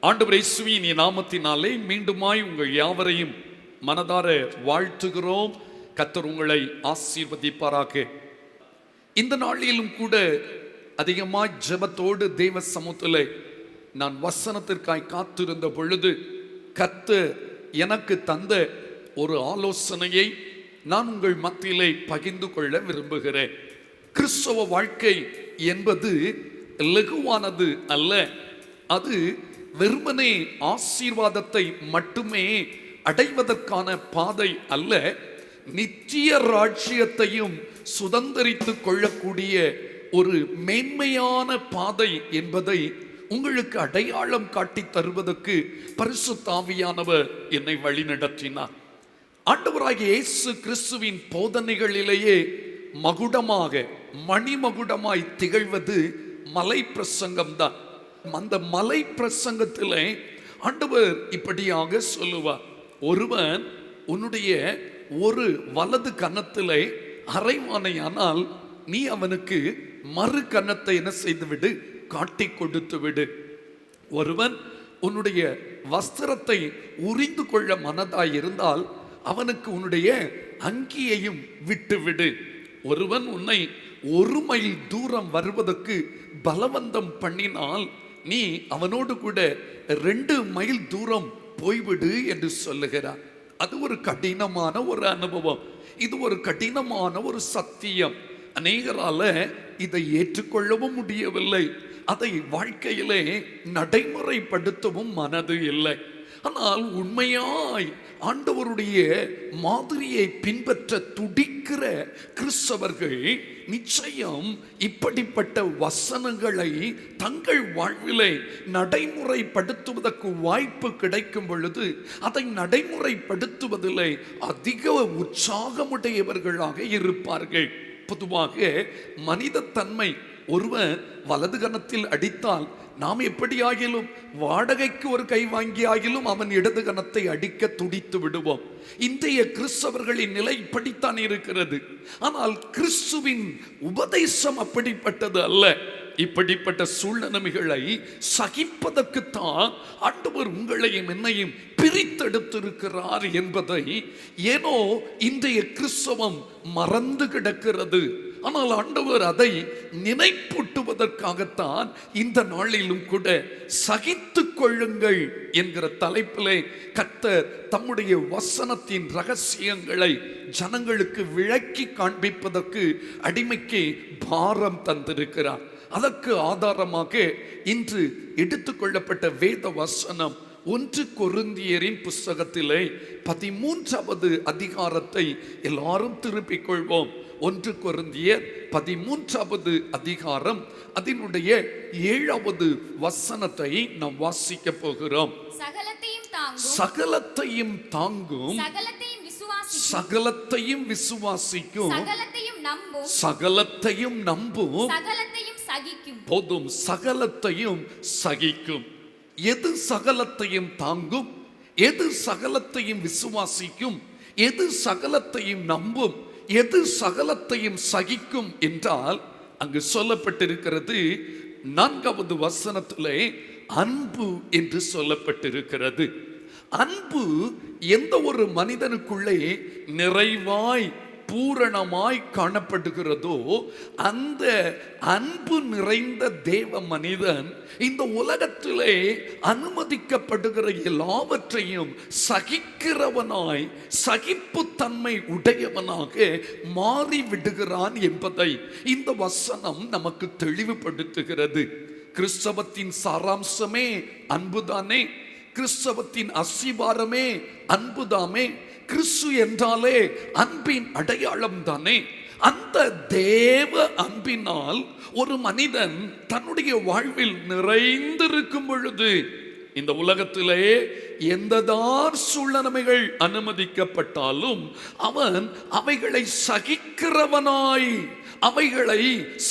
ஆண்டவர் இயேசுவின் நாமத்தினாலே மீண்டுமாய் உங்கள் யாவரையும் மனதார வாழ்த்துகிறோம். கர்த்தர் உங்களை ஆசீர்வதிப்பாராக. இந்த நாளிலும் கூட அதிகமாய் ஜெபத்தோடு தேவ சமூகத்திலே நான் வசனத்திற்காய் காத்திருந்த பொழுது கர்த்தர் எனக்கு தந்த ஒரு ஆலோசனையை நான் உங்கள் மத்தியிலே பகிர்ந்து கொள்ள விரும்புகிறேன். கிறிஸ்தவ வாழ்க்கை என்பது லகுவானது அல்ல. அது வெறுமனே ஆசீர்வாதத்தை மட்டுமே அடைவதற்கான பாதை அல்ல, நித்திய ராஜ்யத்தையும் சுதந்தரித்துக் கொள்ளக்கூடிய ஒரு மேன்மையான பாதை என்பதை உங்களுக்கு அடையாளம் காட்டி தருவதற்கு பரிசுத்த ஆவியானவர் என்னை வழிநடத்தினார். ஆண்டவராகிய இயேசு கிறிஸ்துவின் போதனைகளிலேயே மகுடமாக மணிமகுடமாய் திகழ்வது மலை பிரசங்கம் தான். அந்த மலை பிரசங்கத்திலே ஆண்டவர் இப்படியாக சொல்லுவார், ஒருவன் உன்னுடைய ஒரு வலது கன்னத்திலே அரைவானையானால் நீ அவனுக்கு மறு கன்னத்தை என்ன செய்து விடு, காட்டி கொடுத்து விடு. ஒருவன் உன்னுடைய வஸ்திரத்தை உரிந்து கொள்ள மனதாய் இருந்தால் அவனுக்கு உன்னுடைய அங்கியையும் விட்டுவிடு. ஒருவன் உன்னை 1 மைல் தூரம் வருவதற்கு பலவந்தம் பண்ணினால் நீ அவனோடு கூட 2 மைல் தூரம் போய்விடு என்று சொல்லுகிறார். அது ஒரு கடினமான ஒரு அனுபவம், இது ஒரு கடினமான ஒரு சத்தியம். அநேகரால இதை ஏற்றுக்கொள்ளவும் முடியவில்லை, அதை வாழ்க்கையிலே நடைமுறைப்படுத்தவும் மனது இல்லை. ஆனால் உண்மையாய் ஆண்டவருடைய மாதிரியை பின்பற்ற துடிக்கிற கிறிஸ்தவர்கள் நிச்சயம் இப்படிப்பட்ட வசனங்களை தங்கள் வாழ்விலே நடைமுறைப்படுத்துவதற்கு வாய்ப்பு கிடைக்கும் பொழுது அதை நடைமுறைப்படுத்துவதிலே அதிக உற்சாகமுடையவர்களாக இருப்பார்கள். பொதுவாக மனித தன்மை, ஒருவன் வலது கன்னத்தில் அடித்தால் நாம் எப்படி ஆகிலும் வாடகைக்கு ஒரு கை வாங்கி ஆகிலும் அவன் இடது கன்னத்தை அடிக்க துடித்து விடுவோம். இன்றைய கிறிஸ்தவர்களின் நிலை இப்படித்தான் இருக்கிறது. ஆனால் கிறிஸ்துவின் உபதேசம் அப்படிப்பட்டது அல்ல. இப்படிப்பட்ட சூழ்நிலைகளை சகிப்பதற்குத்தான் ஆண்டவர் உங்களையும் என்னையும் பிரித்தெடுத்திருக்கிறார் என்பதை ஏனோ இன்றைய கிறிஸ்தவம் மறந்து கிடக்கிறது. ஆனால் ஆண்டவர் அதை நினைப்பூட்டுவதற்காகத்தான் இந்த நாளிலும் கூட சகித்துக் கொள்ளுங்கள் என்கிற தலைப்பிலே கர்த்தர் தம்முடைய வசனத்தின் ரகசியங்களை ஜனங்களுக்கு விளக்கி காண்பிப்பதற்கு அடிமைக்கு பாரம் தந்திருக்கிறார். அதற்கு ஆதாரமாக இன்று எடுத்துக்கொள்ளப்பட்ட வேத வசனம் 1 கொரிந்தியரின் புஸ்தகத்திலே 13வது அதிகாரத்தை எல்லாரும் திருப்பிக் கொள்வோம். 1 கொரிந்தியர் 13வது அதிகாரம் அதனுடைய 7வது வசனத்தை நாம் வாசிக்க போகிறோம். சகலத்தையும் தாங்கும், சகலத்தையும் விசுவாசிக்கும், சகலத்தையும் நம்பும், போதும், சகலத்தையும் சகிக்கும். எது சகலத்தையும் தாங்கும், எது சகலத்தையும் விசுவாசிக்கும், எது சகலத்தையும் நம்பும், எது சகலத்தையும் சகிக்கும் என்றால் அங்கு சொல்லப்பட்டிருக்கிறது 4வது வசனத்திலே அன்பு என்று சொல்லப்பட்டிருக்கிறது. அன்பு எந்த ஒரு மனிதனுக்குள்ளே நிறைவாய் பூரணமாய் காணப்படுகிறதோ அந்த அன்பு நிறைந்த தேவ மனிதன் இந்த உலகத்திலே அனுமதிக்கப்படுகிற எல்லாவற்றையும் சகிக்கிறவனாய் சகிப்புத்தன்மை உடையவனாக மாறிவிடுகிறான் என்பதை இந்த வசனம் நமக்கு தெளிவுபடுத்துகிறது. கிறிஸ்தவத்தின் சாராம்சமே அன்புதானே, கிறிஸ்தவத்தின் அஸ்திவாரமே அன்புதாமே, கிறிஸ்து என்றாலே அன்பின் அடையாளம் தானே. அந்த தேவ அன்பினால் ஒரு மனிதன் தன்னுடைய வாழ்வில் நிறைந்திருக்கும் பொழுது இந்த உலகத்திலே எந்ததான் சூழ்நிலைகள் அனுமதிக்கப்பட்டாலும் அவன் அவைகளை சகிக்கிறவனாய் அவைகளை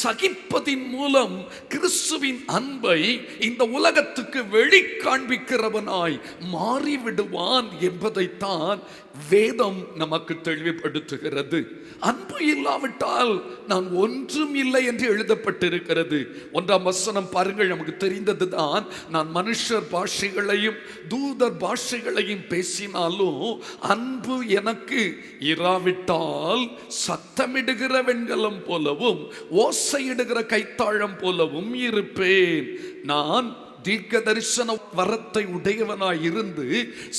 சகிப்பதின் மூலம் கிறிஸ்துவின் அன்பை இந்த உலகத்துக்கு வெளி காண்பிக்கிறவனாய் மாறிவிடுவான் என்பதைத்தான் வேதம் நமக்கு தெளிவுபடுத்துகிறது. அன்பு இல்லாவிட்டால் நான் ஒன்றும் இல்லை என்று எழுதப்பட்டிருக்கிறது. 1ஆம் வசனம் பாருங்கள், நமக்கு தெரிந்ததுதான். நான் மனுஷர் பாஷைகளையும் தூதர் பாஷைகளையும் பேசினாலும் அன்பு எனக்கு இராவிட்டால் சத்தமிடுகிற வெண்கலம் போலவும் ஓசையிடுகிற கைத்தாழம் போலவும் இருப்பேன். நான் தீர்க்க தரிசன வரத்தை உடையவனாய் இருந்து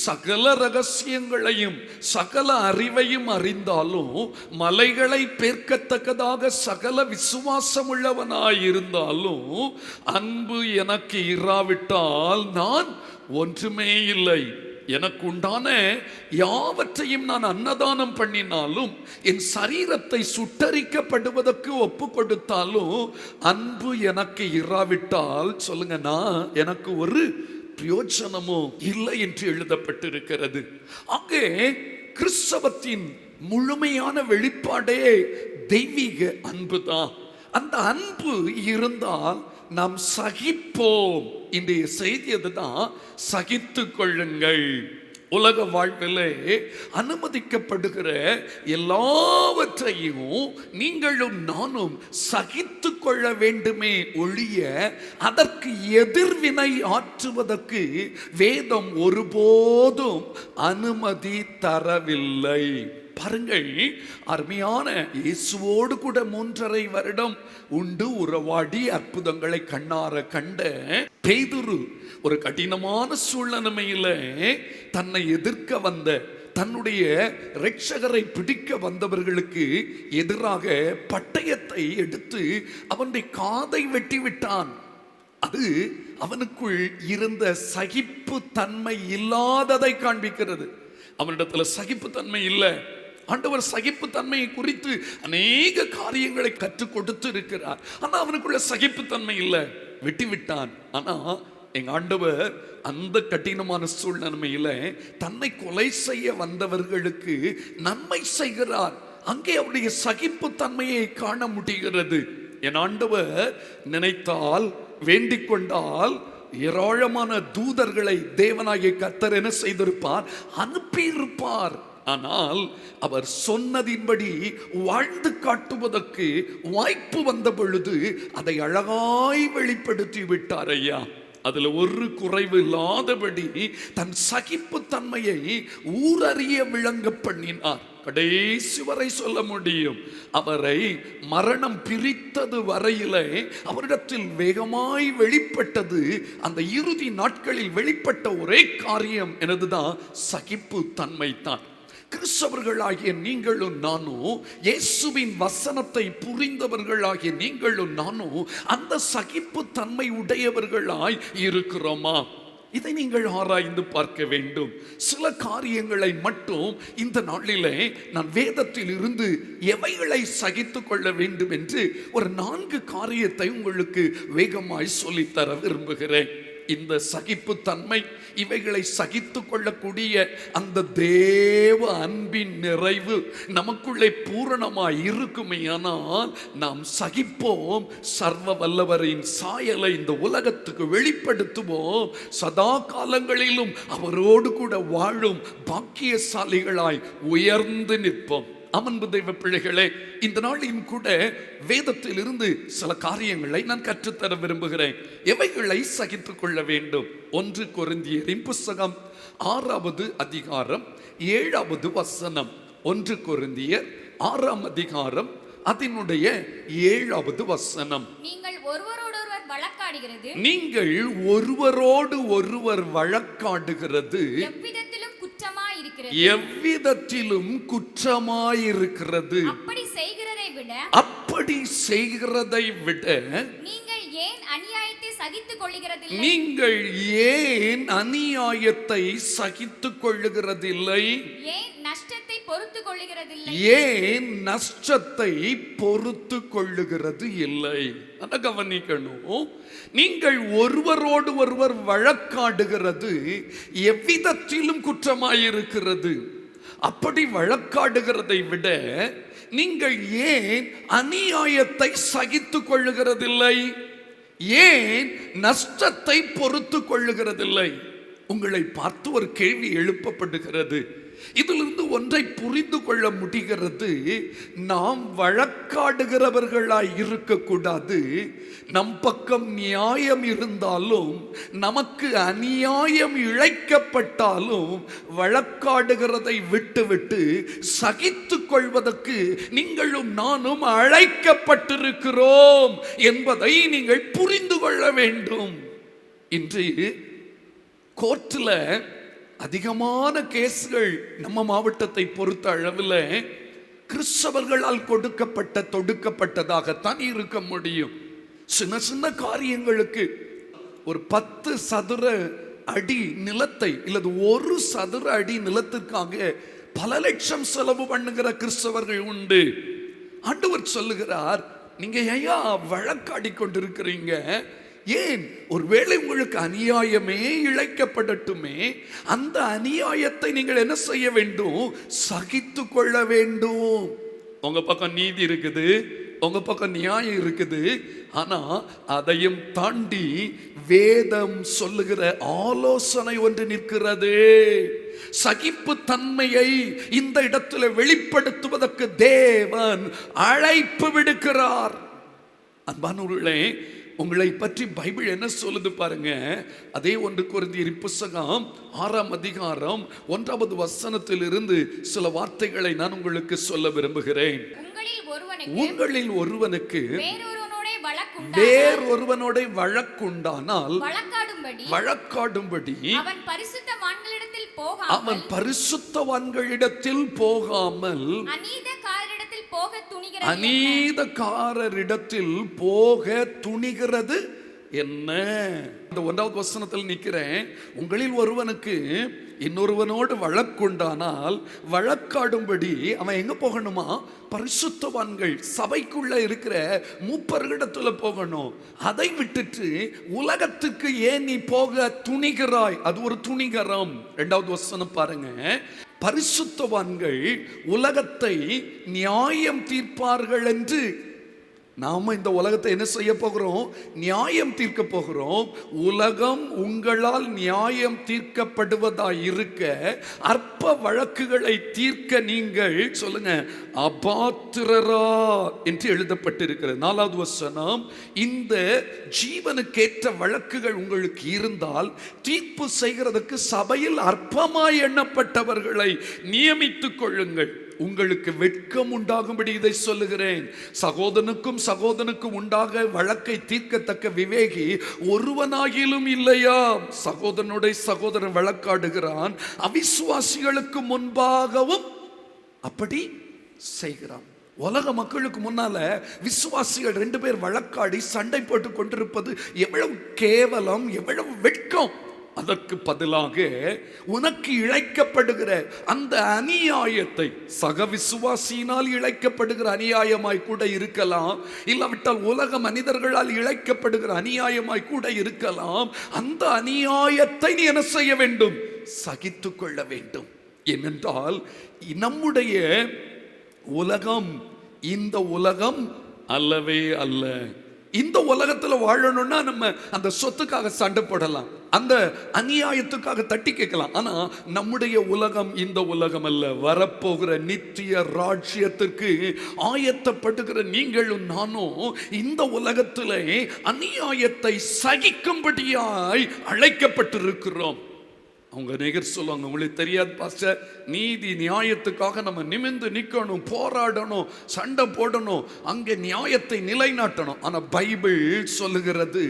சகல ரகசியங்களையும் சகல அறிவையும் அறிந்தாலும் மலைகளை பேர்க்கத்தக்கதாக சகல விசுவாசம் உள்ளவனாய் இருந்தாலும் அன்பு எனக்கு இராவிட்டால் நான் ஒன்றுமே இல்லை. எனக்கு உண்டான யாவற்றையும் நான் அன்னதானம் பண்ணினாலும் என் சரீரத்தை சுட்டரிக்கப்படுவதற்கு ஒப்பு கொடுத்தாலும் அன்பு எனக்கு இராவிட்டால் சொல்லுங்க, நான் எனக்கு ஒரு பிரயோஜனமோ இல்லை என்று எழுதப்பட்டிருக்கிறது. அங்கே கிறிஸ்தவத்தின் முழுமையான வெளிப்பாடே தெய்வீக அன்புதான். அந்த அன்பு இருந்தால் நாம் சகிப்போம். இன்றைய செய்தி அதுதான், சகித்து கொள்ளுங்கள். உலக வாழ்விலே அனுமதிக்கப்படுகிற எல்லாவற்றையும் நீங்களும் நானும் சகித்து கொள்ள வேண்டுமே ஒழிய அதற்கு எதிர்வினை ஆற்றுவதற்கு வேதம் ஒருபோதும் அனுமதி தரவில்லை. பாருங்கள், அருமையான இயேசுவோடு கூட 3.5 வருடம் உண்டு உறவாடி அற்புதங்களை கண்ணார கண்ட பேதுரு ஒரு கடினமான சூழ்நிலையில தன்னை எதிர்க்க வந்த தன்னுடைய இரட்சகரை பிடிக்க வந்தவர்களுக்கு எதிராக பட்டயத்தை எடுத்து அவனுடைய காதை வெட்டி விட்டான். அது அவனுக்குள் இருந்த சகிப்பு தன்மை இல்லாததை காண்பிக்கிறது. அவனிடத்துல சகிப்பு தன்மை இல்லை. ஆண்டவர் சகிப்பு தன்மையை குறித்து அநேக காரியங்களை கற்றுக் கொடுத்து இருக்கிறார். ஆனா அவனுக்குள்ள சகிப்பு தன்மை இல்லை, வெட்டி விட்டான். ஆனா எங்க ஆண்டவர் அந்த கடினமான சூழ்நிலையில தன்னை கொலை செய்ய வந்தவர்களுக்கு நன்மை செய்கிறார். அங்கே அவருடைய சகிப்பு தன்மையை காண முடிகிறது. என் ஆண்டவர் நினைத்தால், வேண்டிக் கொண்டால் ஏராளமான தூதர்களை தேவனாகிய கர்த்தர் என்ன செய்திருப்பார்? அனுப்பியிருப்பார். ஆனால் அவர் சொன்னதின்படி வாழ்ந்து காட்டுவதற்கு வாய்ப்பு வந்த பொழுது அதை அழகாய் வெளிப்படுத்தி விட்டார் ஐயா. அதுல ஒரு குறைவு இல்லாதபடி தன் சகிப்பு தன்மையை ஊரறிய விளங்க பண்ணினார். கடைசி வரை சொல்ல முடியும். அவரை மரணம் பிரித்தது வரையிலே அவரிடத்தில் வேகமாய் வெளிப்பட்டது, அந்த இறுதி நாட்களில் வெளிப்பட்ட ஒரே காரியம் எனதுதான் சகிப்பு தன்மை தான். கிறிஸ்தவர்களாகிய நீங்களும் நானும், இயேசுவின் வசனத்தை புரிந்தவர்களாகிய நீங்களும் நானும் அந்த சகிப்பு தன்மை உடையவர்களாய் இருக்கிறோமா? இதை நீங்கள் ஆராய்ந்து பார்க்க வேண்டும். சில காரியங்களை மட்டும் இந்த நாளிலே நான் வேதத்தில் இருந்து எவைகளை சகித்து கொள்ள வேண்டும் என்று ஒரு 4 காரியத்தை உங்களுக்கு வேகமாய் சொல்லித்தர விரும்புகிறேன். இந்த சகிப்பு தன்மை, இவைகளை சகித்து கொள்ளக்கூடிய அந்த தேவ அன்பின் நிறைவு நமக்குள்ளே பூரணமாய் இருக்குமேயானால் நாம் சகிப்போம். சர்வ வல்லவரின் சாயலை இந்த உலகத்துக்கு வெளிப்படுத்துவோம். சதா காலங்களிலும் அவரோடு கூட வாழும் பாக்கியசாலிகளாய் உயர்ந்து நிற்போம். அன்பு தெய்வ பிள்ளைகளே, இந்த நாளிலும் கூட வேதத்தில் இருந்து சில காரியங்களை நான் கற்றுத்தர விரும்புகிறேன். எவைகளை சகித்துக் கொள்ள வேண்டும்? 1 கொரிந்தியரின் புஸ்தகம் 6வது அதிகாரம் 7வது வசனம். 1 கொரிந்தியர் 6ஆம் அதிகாரம் அதனுடைய 7வது வசனம். நீங்கள் ஒருவரோடு ஒருவர் வழக்காடுகிறது எவ்விதத்திலும் குற்றமாயிருக்கிறது. அப்படி செய்கிறதை விட நீங்கள் ஏன் அநியாயத்தை சகித்துக் கொள்ளுகிறதில்லை? ஏன் நஷ்டத்தை பொறுத்து கொள்ளுகிறது இல்லை? கவனிக்கணும். நீங்கள் ஒருவரோடு ஒருவர் வழக்காடுகிறது எவ்விதத்திலும் குற்றமாயிருக்கிறது. அப்படி வழக்காடுகிறதை விட நீங்கள் ஏன் அநியாயத்தை சகித்துக் கொள்ளுகிறதில்லை? ஏன் நஷ்டத்தை பொறுத்து கொள்ளுகிறதில்லை? உங்களை பார்த்து ஒரு கேள்வி எழுப்பப்படுகிறது. இதிலிருந்து ஒன்றை புரிந்து கொள்ள முடிகிறது. நாம் வழக்காடுகிறவர்களாய் இருக்கக்கூடாது. நம் பக்கம் நியாயம் இருந்தாலும் நமக்கு அநியாயம் இழைக்கப்பட்டாலும் வழக்காடுகிறதை விட்டுவிட்டு சகித்துக் கொள்வதற்கு நீங்களும் நானும் அழைக்கப்பட்டிருக்கிறோம் என்பதை நீங்கள் புரிந்து கொள்ள வேண்டும். இன்று கோர்ட்டில் அதிகமான கேஸ்கள் நம்ம மாவட்டத்தை பொறுத்த அளவில் கிறிஸ்தவர்களால் தொடுக்கப்பட்டதாகத்தான் இருக்க முடியும். சின்ன சின்ன காரியங்களுக்கு ஒரு 10 சதுர அடி நிலத்தை இல்லது 1 சதுர அடி நிலத்திற்காக பல லட்சம் செலவு பண்ணுகிற கிறிஸ்தவர்கள் உண்டு. ஆண்டவர் சொல்லுகிறார், நீங்க ஐயா வழக்காடி கொண்டிருக்கிறீங்க. ஏன்? ஒருவேளை உங்களுக்கு அநியாயமே இழைக்கப்படட்டுமே, அந்த அநியாயத்தை நீங்கள் என்ன செய்ய வேண்டும்? சகித்து கொள்ள வேண்டும். உங்க பக்கம் நீதி இருக்குது, உங்க பக்கம் நியாயம் இருக்குது. ஆனா அதையும் தாண்டி வேதம் சொல்லுகிற ஆலோசனை ஒன்று நிற்கிறது. சகிப்பு தன்மையை இந்த இடத்துல வெளிப்படுத்துவதற்கு தேவன் அழைப்பு விடுக்கிறார். அன்பானவர்களே, உங்களை பற்றி பைபிள் என்ன சொல்லுது பாருங்க. அதே 1 கொரிந்தியர் புத்தகம் 6ஆம் அதிகாரம் 1வது வசனத்திலிருந்து சில வார்த்தைகளை நான் உங்களுக்கு சொல்ல விரும்புகிறேன். உங்களில் ஒருவனுக்கு வேறொருவனோட வழக்குண்டானால் வழக்காடும்படி அவன் பரிசுத்தவான்களிடத்தில் போகாமல் அநீதக்காரரிடத்தில் போக துணிகிறது என்ன? இந்த 1வது வசனத்தில் நிற்கிறேன். உங்களில் ஒருவனுக்கு இன்னொருவனோடு வழக்குண்டானால் வழக்காடும்படி அவன் எங்க போகணுமா? பரிசுத்தவான்கள் சபைக்குள்ள இருக்கிற மூப்பர்களிடத்துல போகணும். அதை விட்டுட்டு உலகத்துக்கு ஏன் நீ போக துணிகிறாய்? அது ஒரு துணிகரம். 2வது வசனம் பாருங்க. பரிசுத்தவான்கள் உலகத்தை நியாயம் தீர்ப்பார்கள் என்று நாம இந்த உலகத்தை என்ன செய்ய போகிறோம்? நியாயம் தீர்க்க போகிறோம். உலகம் உங்களால் நியாயம் தீர்க்கப்படுவதாய் இருக்க அற்ப வழக்குகளை தீர்க்க நீங்கள் சொல்லுங்க அபாத்திரரா என்று எழுதப்பட்டிருக்கிறது. 4வது வசனம். இந்த ஜீவனுக்கேற்ற வழக்குகள் உங்களுக்கு இருந்தால் தீர்ப்பு செய்கிறதுக்கு சபையில் அற்பமாய் எண்ணப்பட்டவர்களை நியமித்துக் கொள்ளுங்கள். உங்களுக்கு வெட்கம் உண்டாகும்படி இதை சொல்லுகிறேன். சகோதரனுக்கும் உண்டாக வழக்கை தீர்க்கத்தக்க விவேகி ஒருவனாகிலும் இல்லையா? சகோதரன் வழக்காடுகிறான், அவிசுவாசிகளுக்கு முன்பாகவும் அப்படி செய்கிறான். உலக மக்களுக்கு முன்னால விசுவாசிகள் 2 பேர் வழக்காடி சண்டை போட்டு கொண்டிருப்பது எவ்வளவு கேவலம், எவ்வளவு வெட்கம். அதற்கு பதிலாக உனக்கு இழைக்கப்படுகிற அந்த அநியாயத்தை, சக விசுவாசியினால் இழைக்கப்படுகிற அநியாயமாய் கூட இருக்கலாம், இல்லாவிட்டால் உலக மனிதர்களால் இழைக்கப்படுகிற அநியாயமாய் கூட இருக்கலாம். அந்த அநியாயத்தை நீ என்ன செய்ய வேண்டும்? சகித்து கொள்ள வேண்டும். ஏனென்றால் நம்முடைய உலகம் இந்த உலகம் அல்லவே அல்ல. இந்த உலகத்துல வாழணும்னா நம்ம அந்த சொத்துக்காக சண்டை போடலாம், அந்த அநியாயத்துக்காக தட்டி கேட்கலாம். ஆனா நம்முடைய உலகம் இந்த உலகம் அல்ல. வரப்போகிற நித்திய ராஜ்யத்திற்கு ஆயத்தப்படுகிற நீங்களும் நானும் இந்த உலகத்திலே அநியாயத்தை சகிக்கும்படியாய் அழைக்கப்பட்டிருக்கிறோம். அவங்க நிகர் சொல்லுவாங்க, உங்களுக்கு தெரியாது பாஸ்டர், நீதி நியாயத்துக்காக நம்ம நிமிர்ந்து நிற்கணும், போராடணும், சண்டை போடணும், அங்கே நியாயத்தை நிலைநாட்டணும். ஆனால் பைபிள் சொல்லுகிறது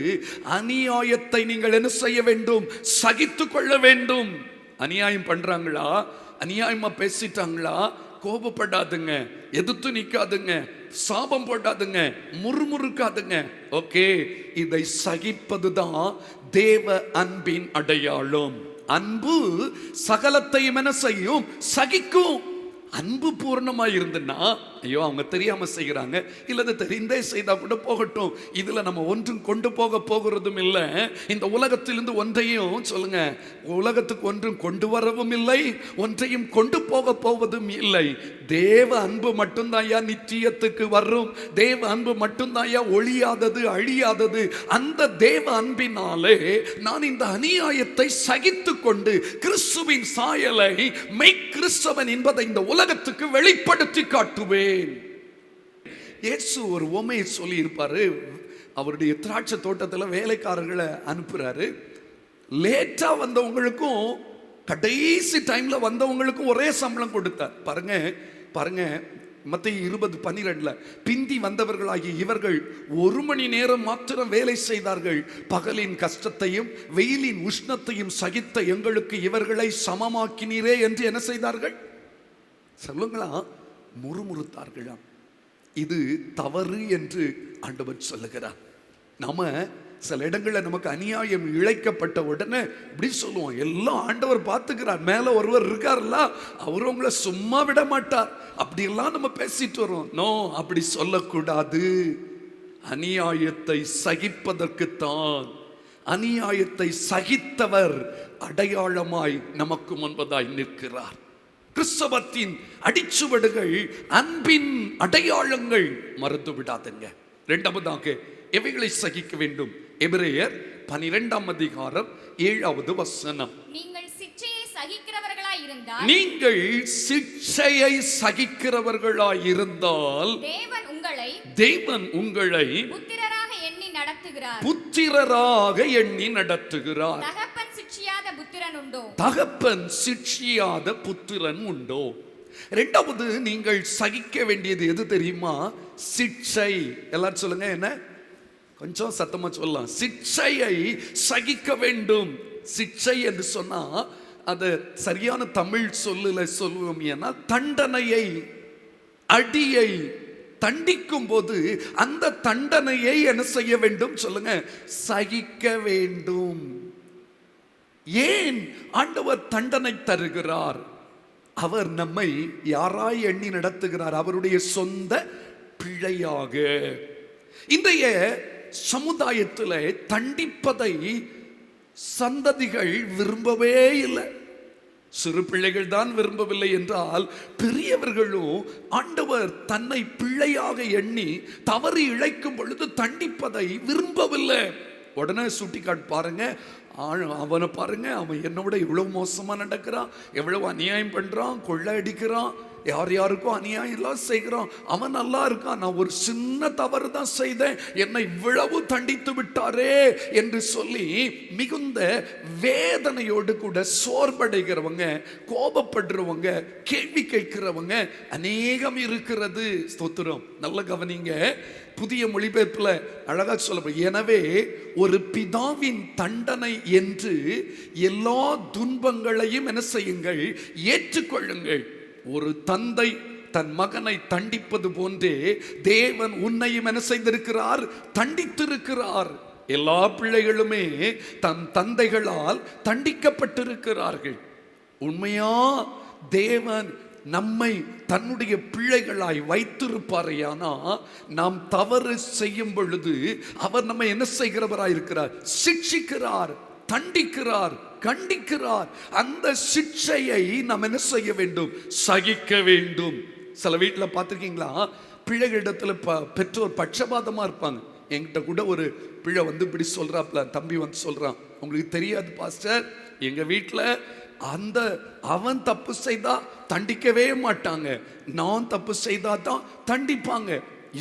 அநியாயத்தை நீங்கள் என்ன செய்ய வேண்டும்? சகித்து கொள்ள வேண்டும். அநியாயம் பண்றாங்களா, அநியாயமா பேசிட்டாங்களா, கோபப்படாதுங்க, எதிர்த்து நிற்காதுங்க, சாபம் போடாதுங்க, முறுமுறுக்காதுங்க. ஓகே, இதை சகிப்பதுதான் தேவ அன்பின் அடையாளம். அன்பு சகலத்தையும் என்ன செய்யும்? சகிக்கும். அன்பு பூர்ணமாக இருந்துன்னா, ஐயோ அவங்க தெரியாம செய்கிறாங்க, இல்லது தெரிந்தே செய்தா கூட போகட்டும், இதுல நம்ம ஒன்றும் கொண்டு போகிறதும் இல்லை, இந்த உலகத்திலிருந்து ஒன்றையும் சொல்லுங்க, உலகத்துக்கு ஒன்றும் கொண்டு வரவும் இல்லை, ஒன்றையும் கொண்டு போவதும் இல்லை. தேவ அன்பு மட்டும்தான் நிச்சயத்துக்கு வரும். தேவ அன்பு மட்டும்தான் ஒழியாதது, அழியாதது. அந்த தேவ அன்பினாலே நான் இந்த அநியாயத்தை சகித்து கொண்டு கிறிஸ்துவின் சாயலை மெய் கிறிஸ்தவன் என்பதை இந்த உலகத்துக்கு வெளிப்படுத்தி காட்டுவேன். இயேசு ஒரு உவமையை சொல்லி இருப்பாரு. அவருடைய திராட்சை தோட்டத்தில் வேலைக்காரர்களை அனுப்புறாரு. லேட்டா வந்தவங்களுக்கும் கடைசி டைம்ல வந்தவங்களுக்கும் ஒரே சம்பளம் கொடுத்தார். பாருங்க பாருங்க, மத்தேயு 20:12 பிந்தி வந்தவர்களாகிய இவர்கள் 1 மணி நேரம் மாத்திரம் வேலை செய்தார்கள். பகலின் கஷ்டத்தையும் வெயிலின் உஷ்ணத்தையும் சகித்த எங்களுக்கு இவர்களை சமமாக்கினீரே என்று என்ன செய்தார்கள் சொல்லுங்களா? முறுமுறுத்தார்களாம். இது தவறு என்று ஆண்டவர் சொல்லுகிறார். நாம சில இடங்களில் நமக்கு அநியாயம் இழைக்கப்பட்ட உடனே இப்படி சொல்லுவோம், எல்லாம் ஆண்டவர் பார்த்துக்கிறார், மேல ஒருவர் இருக்கார்ல, அவர் உங்களை சும்மா விட மாட்டார், அப்படியெல்லாம் நம்ம பேசிட்டு வரோம். நோ, அப்படி சொல்லக்கூடாது. அநியாயத்தை சகிப்பதற்குத்தான், அநியாயத்தை சகித்தவர் அடையாளமாய் நமக்கு முன்பதாய் நிற்கிறார். கிறிஸ்தவத்தின் அடிச்சுவடுகள், அன்பின் அடையாளங்கள், மறந்து விடாதுங்க. இரண்டாவதாக எவைகளை சகிக்க வேண்டும்? எபிரேயர் 12:7 நீங்கள் சிட்சையை சகிக்கிறவர்களாய் இருந்தால், நீங்கள் சிட்சையை சகிக்கிறவர்களாய் இருந்தால் தேவன் உங்களை புத்திரராக எண்ணி நடத்துகிறார். புத்திரராக எண்ணி நடத்துகிறார். தகப்பன் சிட்சியாத புத்திரன் உண்டோ? தகப்பன் சிட்சியாத புத்திரன் உண்டோ? இரண்டாவது நீங்கள் சகிக்க வேண்டியது எது தெரியுமா? சிட்சை. எல்லாரும் சொல்லுங்க, என்ன? கொஞ்சம் சத்தமா சொல்லலாம். சிட்சையை சகிக்க வேண்டும். சிட்சை என்று சொன்னா அது சரியான தமிழ் சொல்லுல சொல்லுவோம், ஏன்னா தண்டனையை, அடியை தண்டிக்கும் போது அந்த தண்டனையை என்ன செய்ய வேண்டும் சொல்லுங்க? சகிக்க வேண்டும். ஏன் ஆண்டவர் தண்டனை தருகிறார்? அவர் நம்மை யாராய் எண்ணி நடத்துகிறார்? அவருடைய சொந்த பிள்ளையாக. இன்றைய சமுதாயத்தில் தண்டிப்பதை சந்ததிகள் விரும்பவே இல்லை. சிறு பிள்ளைகள் தான் விரும்பவில்லை என்றால், பெரியவர்களும் ஆண்டவர் தன்னை பிள்ளையாக எண்ணி தவறு இழைக்கும் பொழுது தண்டிப்பதை விரும்பவில்லை. உடனே சுட்டிக்காட்டு பாருங்க, அவனை பாருங்க, அவன் என்னோட எவ்வளவு மோசமா நடக்கிறான், எவ்வளவு அநியாயம் பண்றான், கொள்ளை அடிக்கிறான், யார் யாருக்கும் அநியாயம் எல்லாம் செய்கிறான், அவன் நல்லா இருக்கான், நான் ஒரு சின்ன தவறு தான் செய்தேன், என்னை இவ்வளவு தண்டித்து விட்டாரே என்று சொல்லி மிகுந்த வேதனையோடு கூட சோர்வடைகிறவங்க, கோபப்படுறவங்க, கேள்வி கேட்கிறவங்க அநேகம் இருக்கிறது. ஸ்தோத்திரம். நல்ல கவனிங்க. புதிய மொழிபெயர்ப்புல அழகா சொல்ல, எனவே ஒரு பிதாவின் தண்டனை என்று எல்லா துன்பங்களையும் என்ன செய்யுங்கள்? ஏற்றுக்கொள்ளுங்கள். ஒரு தந்தை தன் மகனை தண்டிப்பது போன்றே தேவன் உன்னையும் என்ன செய்திருக்கிறார்? தண்டித்திருக்கிறார். எல்லா பிள்ளைகளுமே தன் தந்தைகளால் தண்டிக்கப்பட்டிருக்கிறார்கள். உண்மையா தேவன் நம்மை தன்னுடைய பிள்ளைகளாய் வைத்திருப்பாரையானா, நாம் தவறு செய்யும் பொழுது அவர் நம்மை என்ன செய்கிறவராய் இருக்கிறார்? சிட்சிக்கிறார், தண்டிக்கிறார், கண்டிக்கிறார். அந்த சிட்சையை நாம் என்ன செய்ய வேண்டும்? சகிக்க வேண்டும். சில வீட்டில் பார்த்துருக்கீங்களா, பிள்ளைகளிடத்துல பெற்றோர் பட்சபாதமா இருப்பாங்க. என்கிட்ட கூட ஒரு பிள்ளை வந்து இப்படி சொல்றாப்ல, தம்பி வந்து சொல்றான், உங்களுக்கு தெரியாது பாஸ்டர், எங்க வீட்டில் அவன் தப்பு செய்தா தண்டிக்கவே மாட்டாங்க, நான் தப்பு செய்தா தான் தண்டிப்பாங்க.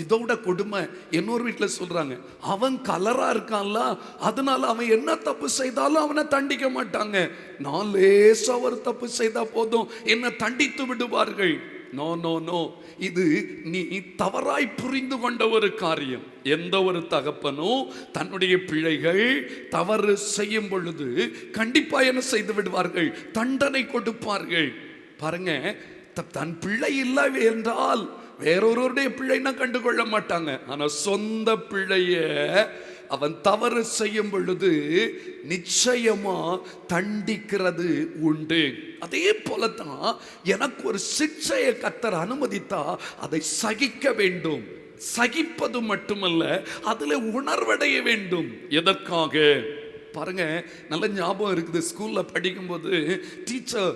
இதோட கொடுமை இன்னொரு வீட்டில் சொல்றாங்க, அவன் கலரா இருக்கான்ல, அதனால அவன் என்ன தப்பு செய்தாலும் அவனை தண்டிக்க மாட்டாங்க, நான் லேசா ஒரு தப்பு செய்தா போதும் என்ன தண்டித்து விடுவார்கள். நோ நோ நோ, இது நீ தவறாய் புரிந்து கொண்ட ஒரு காரியம். எந்த ஒரு தகப்பனும் தன்னுடைய பிள்ளைகள் தவறு செய்யும் பொழுது கண்டிப்பா என்ன செய்து விடுவார்கள்? தண்டனை கொடுப்பார்கள். பாருங்க, தன் பிள்ளை இல்லை என்றால் வேறொருவருடைய பிள்ளைன்னா கண்டுகொள்ள மாட்டாங்க. ஆனா சொந்த பிள்ளைய அவன் தவறு செய்யும் பொழுது நிச்சயமா தண்டிக்கிறது உண்டு. அதே போலதான் எனக்கு ஒரு சிக்ஷையை கர்த்தர் அனுமதித்தா அதை சகிக்க வேண்டும். சகிப்பது மட்டுமல்ல, அதுல உணர்வடைய வேண்டும். எதற்காக பாருங்க, நல்ல ஞாபகம் இருக்குது. ஸ்கூல்ல படிக்கும்போது டீச்சர்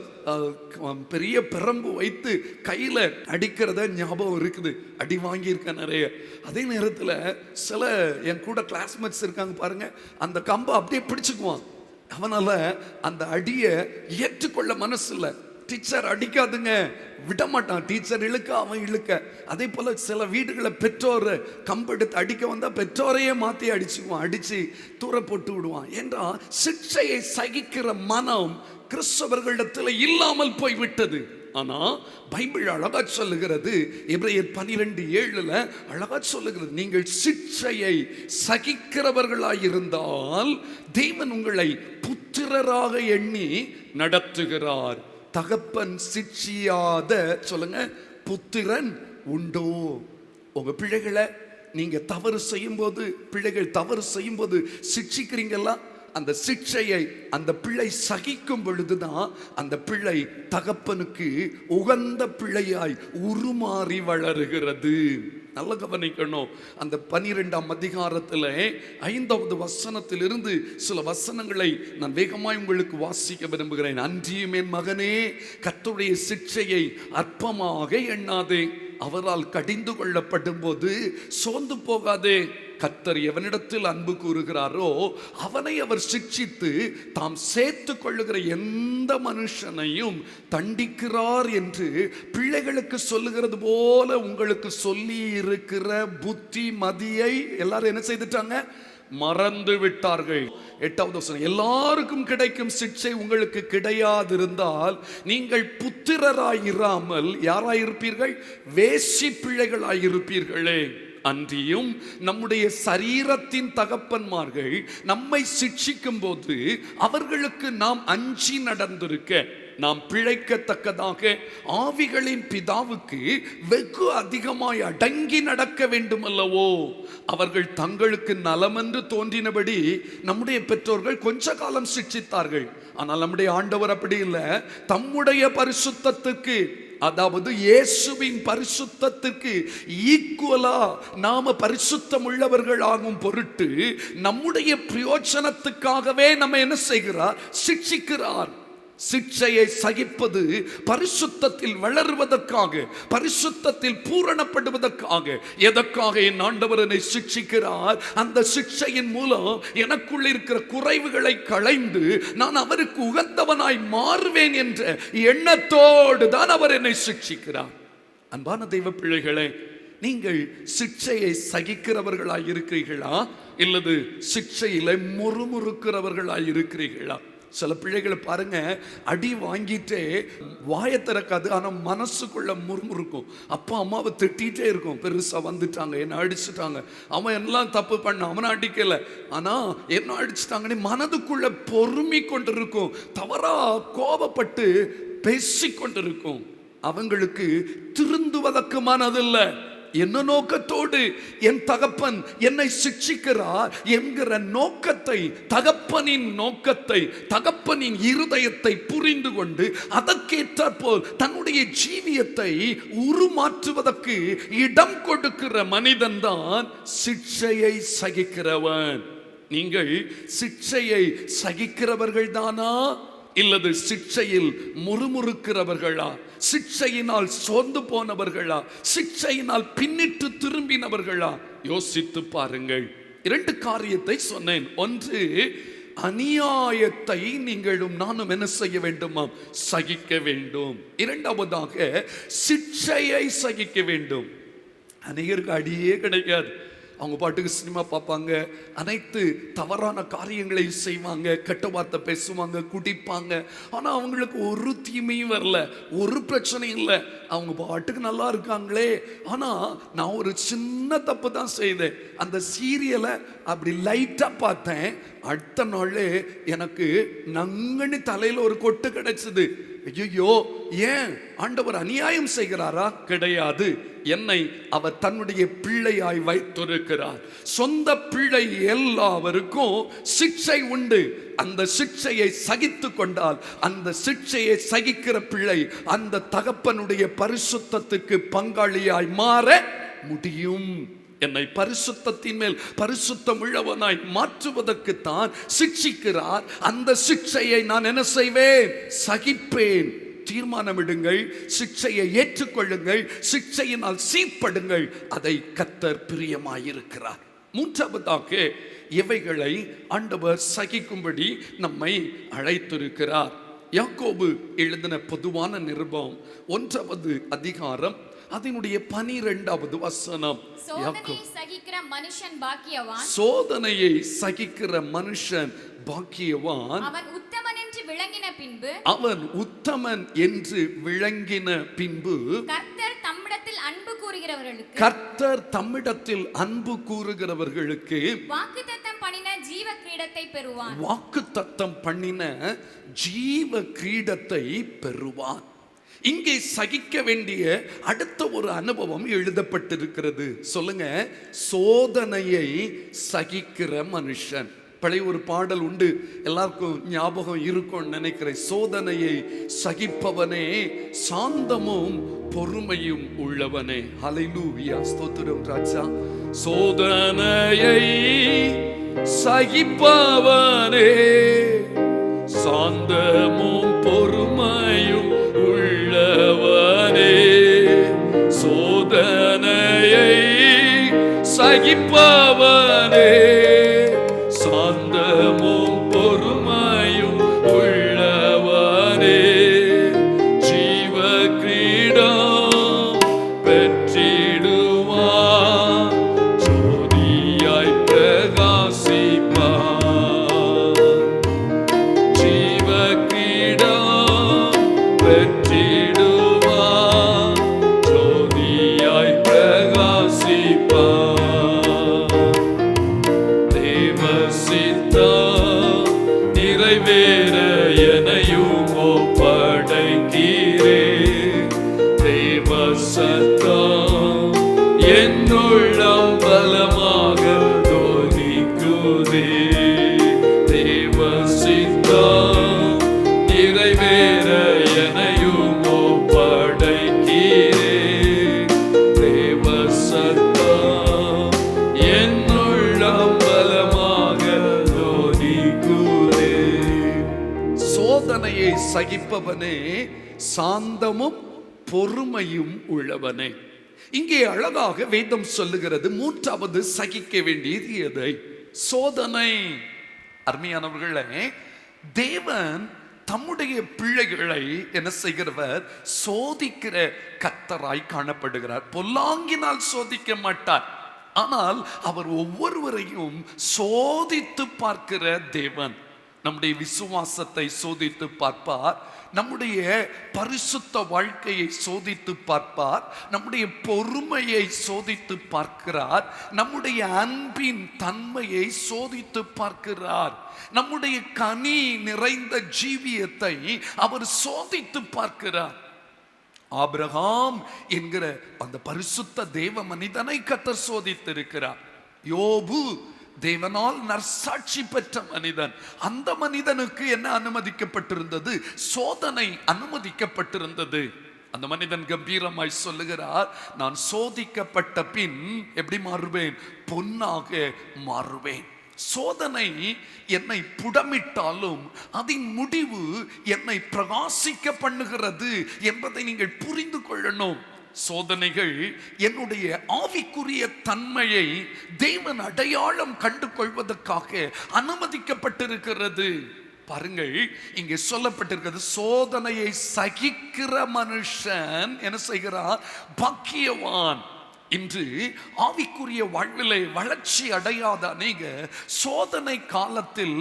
பெரிய பிரம்பு வைத்து கையில அடிக்கிறத ஞாபகம் இருக்குது. அடி வாங்கியிருக்கேன் நிறைய. அதே நேரத்தில் சில என் கூட கிளாஸ்மேட்ஸ் இருக்காங்க பாருங்க, அந்த கம்பை அப்படியே பிடிச்சுக்குவான். அவனால அந்த அடியை ஏற்றுக்கொள்ள மனசு இல்லை. டீச்சர் அடிக்காதுங்க, விட மாட்டான். டீச்சர் இழுக்க அவன் இழுக்க. அதே போல சில வீடுகளை பெற்றோர் கம்பெடுத்து அடிக்க வந்தா பெற்றோரையே மாத்தி அடிச்சுக்குவான், அடிச்சு தூர போட்டு விடுவான். ஏன்றா சிக்ஷையை சகிக்கிற மனம் கிறிஸ்தவர்களிடத்தில் இல்லாமல் போய்விட்டது. ஆனா பைபிள் அழகா சொல்லுகிறது, எபிரேயர் 12:7 அழகா சொல்லுகிறது, நீங்கள் சிக்ஷையை சகிக்கிறவர்களாயிருந்தால் தேவன் உங்களை புத்திரராக எண்ணி நடத்துகிறார். தகப்பன் சிட்சியாத சொல்லுங்க புத்திரன் உண்டோ? உங்க பிள்ளைகளை நீங்க தவறு செய்யும் போது, பிள்ளைகள் தவறு செய்யும் போது சிட்சிக்கிறீங்களா? அந்த சிக்ஷையை அந்த பிள்ளை சகிக்கும் பொழுதுதான் அந்த பிள்ளை தகப்பனுக்கு உகந்த பிள்ளையாய் உருமாறி வளருகிறது. நல்ல கவனிக்கணும். அந்த 12ஆம் அதிகாரத்தில் 5வது வசனத்திலிருந்து சில வசனங்களை நான் வேகமாய் உங்களுக்கு வாசிக்க விரும்புகிறேன். அன்றியும் என் மகனே, கர்த்தருடைய சிக்ஷையை அற்பமாக எண்ணாதே, அவரால் கடிந்து கொள்ளப்படும் போது சோர்ந்து போகாதே. கர்த்தர் எவனிடத்தில் அன்பு கூறுகிறாரோ அவனை அவர் சிக்ஷித்து தாம் சேர்த்து கொள்ளுகிற எந்த மனுஷனையும் தண்டிக்கிறார் என்று பிள்ளைகளுக்கு சொல்லுகிறது போல உங்களுக்கு சொல்லி இருக்கிற புத்தி மதியை எல்லாரும் என்ன செய்துட்டாங்க? மறந்து விட்டார்கள். 8வது வசனம், எல்லாருக்கும் கிடைக்கும் சிக்ஷை உங்களுக்கு கிடையாதிருந்தால் நீங்கள் புத்திரராயிராமல் யாராயிருப்பீர்கள்? வேசி பிள்ளைகளாயிருப்பீர்களே. அன்றியும் நம்முடைய சரீரத்தின் தகப்பன்மார்கள் நம்மை சிட்சிக்கும் போது அவர்களுக்கு நாம் அஞ்சி நடந்திருக்க, நாம் பிழைக்கத்தக்கதாக ஆவிகளின் பிதாவுக்கு வெகு அதிகமாய் அடங்கி நடக்க வேண்டும் அல்லவோ? அவர்கள் தங்களுக்கு நலமென்று தோன்றினபடி நம்முடைய பெற்றோர்கள் கொஞ்ச காலம் சிட்சித்தார்கள். ஆனால் நம்முடைய ஆண்டவர் அப்படி இல்லை. தம்முடைய பரிசுத்தத்துக்கு, அதாவது இயேசுவின் பரிசுத்தத்திற்கு ஈக்குவலா நாம பரிசுத்தம் உள்ளவர்கள் ஆகும் பொருட்டு நம்முடைய பிரயோஜனத்துக்காகவே நம்ம என்ன செய்கிறார்? சிட்சிக்கிறார். சிக்ஷையை சகிப்பது பரிசுத்தத்தில் வளருவதற்காக, பரிசுத்தத்தில் பூரணப்படுவதற்காக. எதற்காக என் ஆண்டவர் என்னை சிக்ஷிக்கிறார்? அந்த சிக்ஷையின் மூலம் எனக்குள்ள இருக்கிற குறைவுகளை களைந்து நான் அவருக்கு உகந்தவனாய் மாறுவேன் என்ற எண்ணத்தோடு தான் அவர் என்னை சிக்ஷிக்கிறார். அன்பான தெய்வ பிள்ளைகளே, நீங்கள் சிக்ஷையை சகிக்கிறவர்களாய் இருக்கிறீர்களா இல்லது சிக்ஷையில முறுமுறுக்கிறவர்களாய் இருக்கிறீர்களா? சில பிள்ளைகளை பாருங்க, அடி வாங்கிட்டே வாயை திறக்காது, ஆனால் மனசுக்குள்ள முறுமுறுக்கும். அப்பா அம்மாவை திட்டிகிட்டே இருக்கும். பெருசா வந்துட்டாங்க, என்ன அடிச்சுட்டாங்க, அவன் எல்லாம் தப்பு பண்ண, அவனை அடிக்கல, ஆனா என்ன அடிச்சுட்டாங்கன்னு மனதுக்குள்ள பொறுமை கொண்டிருக்கும். தவறா கோபப்பட்டு பேசிக்கொண்டிருக்கும். அவங்களுக்கு திருந்துவதற்கு மனதில்லை. என்ன நோக்கத்தோடு என் தகப்பன் என்னை சிக்ஷிக்கிறார் என்கிற நோக்கத்தை, தகப்பனின் நோக்கத்தை, தகப்பனின் இருதயத்தை புரிந்து கொண்டு அதற்கேற்றபோல் தன்னுடைய ஜீவியத்தை உருமாற்றுவதற்கு இடம் கொடுக்கிற மனிதன் தான் சிக்ஷையை சகிக்கிறவன். நீங்கள் சிக்ஷையை சகிக்கிறவர்கள் தானா இல்லது சிக்ஷையில் முறுமுறுக்கிறவர்களா? சிக்ஷையினால் சோர்ந்து போனவர்களா? சிக்ஷையினால் பின்னிட்டு திரும்பினவர்களா? யோசித்து பாருங்கள். 2 காரியத்தை சொன்னேன். ஒன்று, அநியாயத்தை நீங்களும் நானும் என்ன செய்ய வேண்டுமா? சகிக்க வேண்டும். இரண்டாவதாக சிக்ஷையை சகிக்க வேண்டும். அநேகருக்கு அடியே கிடைக்காது. அவங்க பாட்டுக்கு சினிமா பார்ப்பாங்க, அனைத்து தவறான காரியங்களை செய்வாங்க, கெட்ட வார்த்தை பேசுவாங்க, குடிப்பாங்க. ஆனால் அவங்களுக்கு ஒரு தீமையும் வரல, ஒரு பிரச்சனையும் இல்லை. அவங்க பாட்டுக்கு நல்லா இருக்காங்களே. ஆனால் நான் ஒரு சின்ன தப்பு தான் செய்தேன். அந்த சீரியலை அப்படி லைட்டாக பார்த்தேன். அடுத்த நாள் எனக்கு நங்கனி தலையில் ஒரு கொட்டு கிடைச்சது. ஐயோ ஏன் ஆண்டவர் அநியாயம் செய்கிறாரா? கிடையாது. என்னை அவர் தன்னுடைய பிள்ளையாய் வைத்திருக்கிறார். சொந்த பிள்ளை எல்லாருக்கும் சிக்ஷை உண்டு. அந்த சிக்ஷையை சகித்து கொண்டால் அந்த சிக்ஷையை சகிக்கிற பிள்ளை அந்த தகப்பனுடைய பரிசுத்தத்துக்கு பங்காளியாய் மாற முடியும். என்னை பரிசுத்தத்தின் மேல் பரிசுத்தம் உள்ளவனாய் மாற்றுவதற்குத்தான் சிக்ஷிக்கிறார். அந்த சிக்ஷையை நான் என்ன செய்வேன்? சகிப்பேன். தீர்மானமிடுங்கள், சிக்ஷையை ஏற்றுக்கொள்ளுங்கள், சிக்ஷையினால் சீர்படுங்கள். அதை கர்த்தர் பிரியமாயிருக்கிறார். மூன்றாவதாக இவைகளை ஆண்டவர் சகிக்கும்படி நம்மை அழைத்திருக்கிறார். யாக்கோபு எழுதின பொதுவான நிருபம் 1வது அதிகாரம் அதனுடைய 12வது வசனம். சோதனையை சகிக்கிற மனுஷன் பாக்கியவான். சோதனையை சகிக்கிற மனுஷன் பாக்கியவான். அவன் உத்தமன் என்று விளங்கின பின்பு, அவன் உத்தமன் என்று விளங்கின பின்பு கர்த்தர் தம்மிடத்தில் அன்பு கூறுகிறவர்களுக்கு, கர்த்தர் தம்மிடத்தில் அன்பு கூறுகிறவர்களுக்கு வாக்குத்தத்தம் பண்ணின ஜீவ கிரீடத்தை பெறுவான். வாக்குத்தத்தம் பண்ணின ஜீவ கிரீடத்தை பெறுவான். இங்கே சகிக்க வேண்டிய அடுத்த ஒரு அனுபவம் எழுதப்பட்டிருக்கிறது. சொல்லுங்க, சோதனையை சகிக்கிற மனுஷன். பழைய ஒரு பாடல் உண்டு, எல்லாருக்கும் ஞாபகம் இருக்கும் நினைக்கிறேன். சோதனையை சகிப்பவனே சாந்தமும் பொறுமையும் உள்ளவனே. ஹல்லேலூயா, ஸ்தோத்திரம் ராஜா. சோதனையை சகிப்பவனே சாந்தமும் பொறுமையும் உள்ளவனே. சோதனையை சகிப்பவனே சாந்தமும் பொறுமையும் உள்ளவனே. ஜீவ கிரீடம் பெற்றிடுவான், ஜோதியாய் பிரகாசிப்பான். ஜீவ கிரீடம் பெற்றிடுவான், ஜோதியாய் பிரகாசிப்பான். நிறைவேற எனையும் ஒப்படைக்கிறே. தேவ சத்தம் என்னுள்ளம் பலமாக தோனிக்குதே. தேவ சித்தம் நிறைவேற எனையும் ஒப்படைக்கிறே. தேவ சத்தம் என்னுள்ளம் பலமாக தோனிக்குதே. சோதனையை சகிப்பவனே சாந்தமும் பொறுமையும் உள்ளவனே. இங்கே அழகாக வேதம் சொல்லுகிறது, மூன்றாவது சகிக்க வேண்டியது எதை? சோதனை. அருமையானவர்களே, தேவன் தம்முடைய பிள்ளைகளை என்ன செய்கிறவர்? சோதிக்கிற கர்த்தராய் காணப்படுகிறார். பொல்லாங்கினால் சோதிக்க மாட்டார். ஆனால் அவர் ஒவ்வொருவரையும் சோதித்து பார்க்கிற தேவன். நம்முடைய விசுவாசத்தை சோதித்து பார்ப்பார், நம்முடைய பரிசுத்த வாழ்க்கையை சோதித்து பார்ப்பார், நம்முடைய பொறுமையை சோதித்து பார்க்கிறார், நம்முடைய அன்பின் தன்மையை சோதித்து பார்க்கிறார், நம்முடைய கனி நிறைந்த ஜீவியத்தை அவர் சோதித்து பார்க்கிறார். ஆபிரகாம் என்கிற அந்த பரிசுத்த தேவ மனிதனை கர்த்தர் சோதித்திருக்கிறார். யோபு தேவனால் நற்சாட்சி பெற்ற மனிதன். அந்த மனிதனுக்கு என்ன அனுமதிக்கப்பட்டிருந்தது? சோதனை அனுமதிக்கப்பட்டிருந்தது. அந்த மனிதன் கம்பீரமாய் சொல்லுகிறார், நான் சோதிக்கப்பட்ட பின் எப்படி மாறுவேன்? பொன்னாக மாறுவேன். சோதனை என்னை புடமிட்டாலும் அதன் முடிவு என்னை பிரகாசிக்க பண்ணுகிறது என்பதை நீங்கள் புரிந்து கொள்ளணும். சோதனைகள் என்னுடைய ஆவிக்குரிய தன்மையை தேவன் அடையாளம் கண்டு கொள்வதற்காக அனுமதிக்கப்பட்டிருக்கிறது. பாருங்கள், இங்கே சொல்லப்பட்டிருக்கிறது, சோதனையை சகிக்கிற மனுஷன் என்ன செய்கிறார்? பாக்கியவான். இன்று ஆவிக்குரிய வாழ்விலே வளர்ச்சி அடையாத அநேக சோதனை காலத்தில்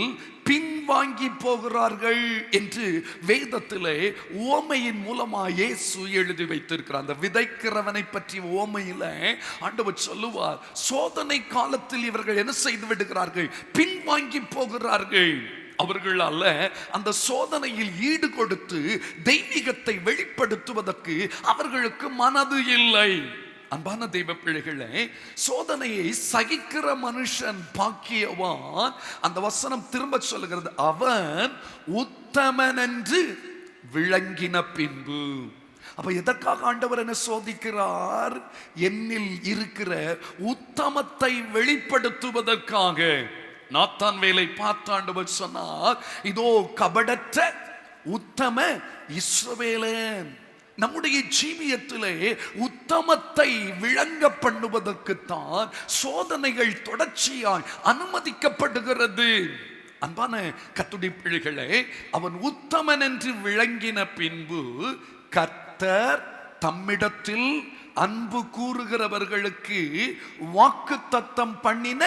பின்வாங்கி போகிறார்கள் என்று வேதத்திலே உவமையின் மூலமாக இயேசு எழுதி வைத்திருக்கிறார். அந்த விதைக்கிறவனை பற்றி உவமையில ஆண்டவர் சொல்லுவார், சோதனை காலத்தில் இவர்கள் என்ன செய்து விடுகிறார்கள்? பின்வாங்கி போகிறார்கள். அவர்களால அந்த சோதனையில் ஈடு கொடுத்து தெய்வீகத்தை வெளிப்படுத்துவதற்கு அவர்களுக்கு மனது இல்லை. அன்பான தெய்வ பிள்ளைகளே, சோதனையை சகிக்கிற மனுஷன் பாக்கியவான். அந்த வசனம் திரும்ப சொல்லுகிறது, அவன் உத்தமன் என்று விளங்கின பின்பு. அப்ப எதற்காக ஆண்டவர் என்ன சோதிக்கிறார்? என்னில் இருக்கிற உத்தமத்தை வெளிப்படுத்துவதற்காக. நாத்தான் வேலை பார்த்த ஆண்டவர் சொன்னார், இதோ கபடற்ற உத்தம இஸ்ரவேலன். நம்முடைய ஜீவியத்திலே உத்தமத்தை விளங்க பண்ணுவதற்குத்தான் சோதனைகள் தொடர்ச்சியாய் அனுமதிக்கப்படுகிறது. அன்பான கர்த்தருடைய பிள்ளைகளே, அவன் உத்தமன் என்று விளங்கின பின்பு கர்த்தர் தம்மிடத்தில் அன்பு கூறுகிறவர்களுக்கு வாக்குத்தத்தம் பண்ணின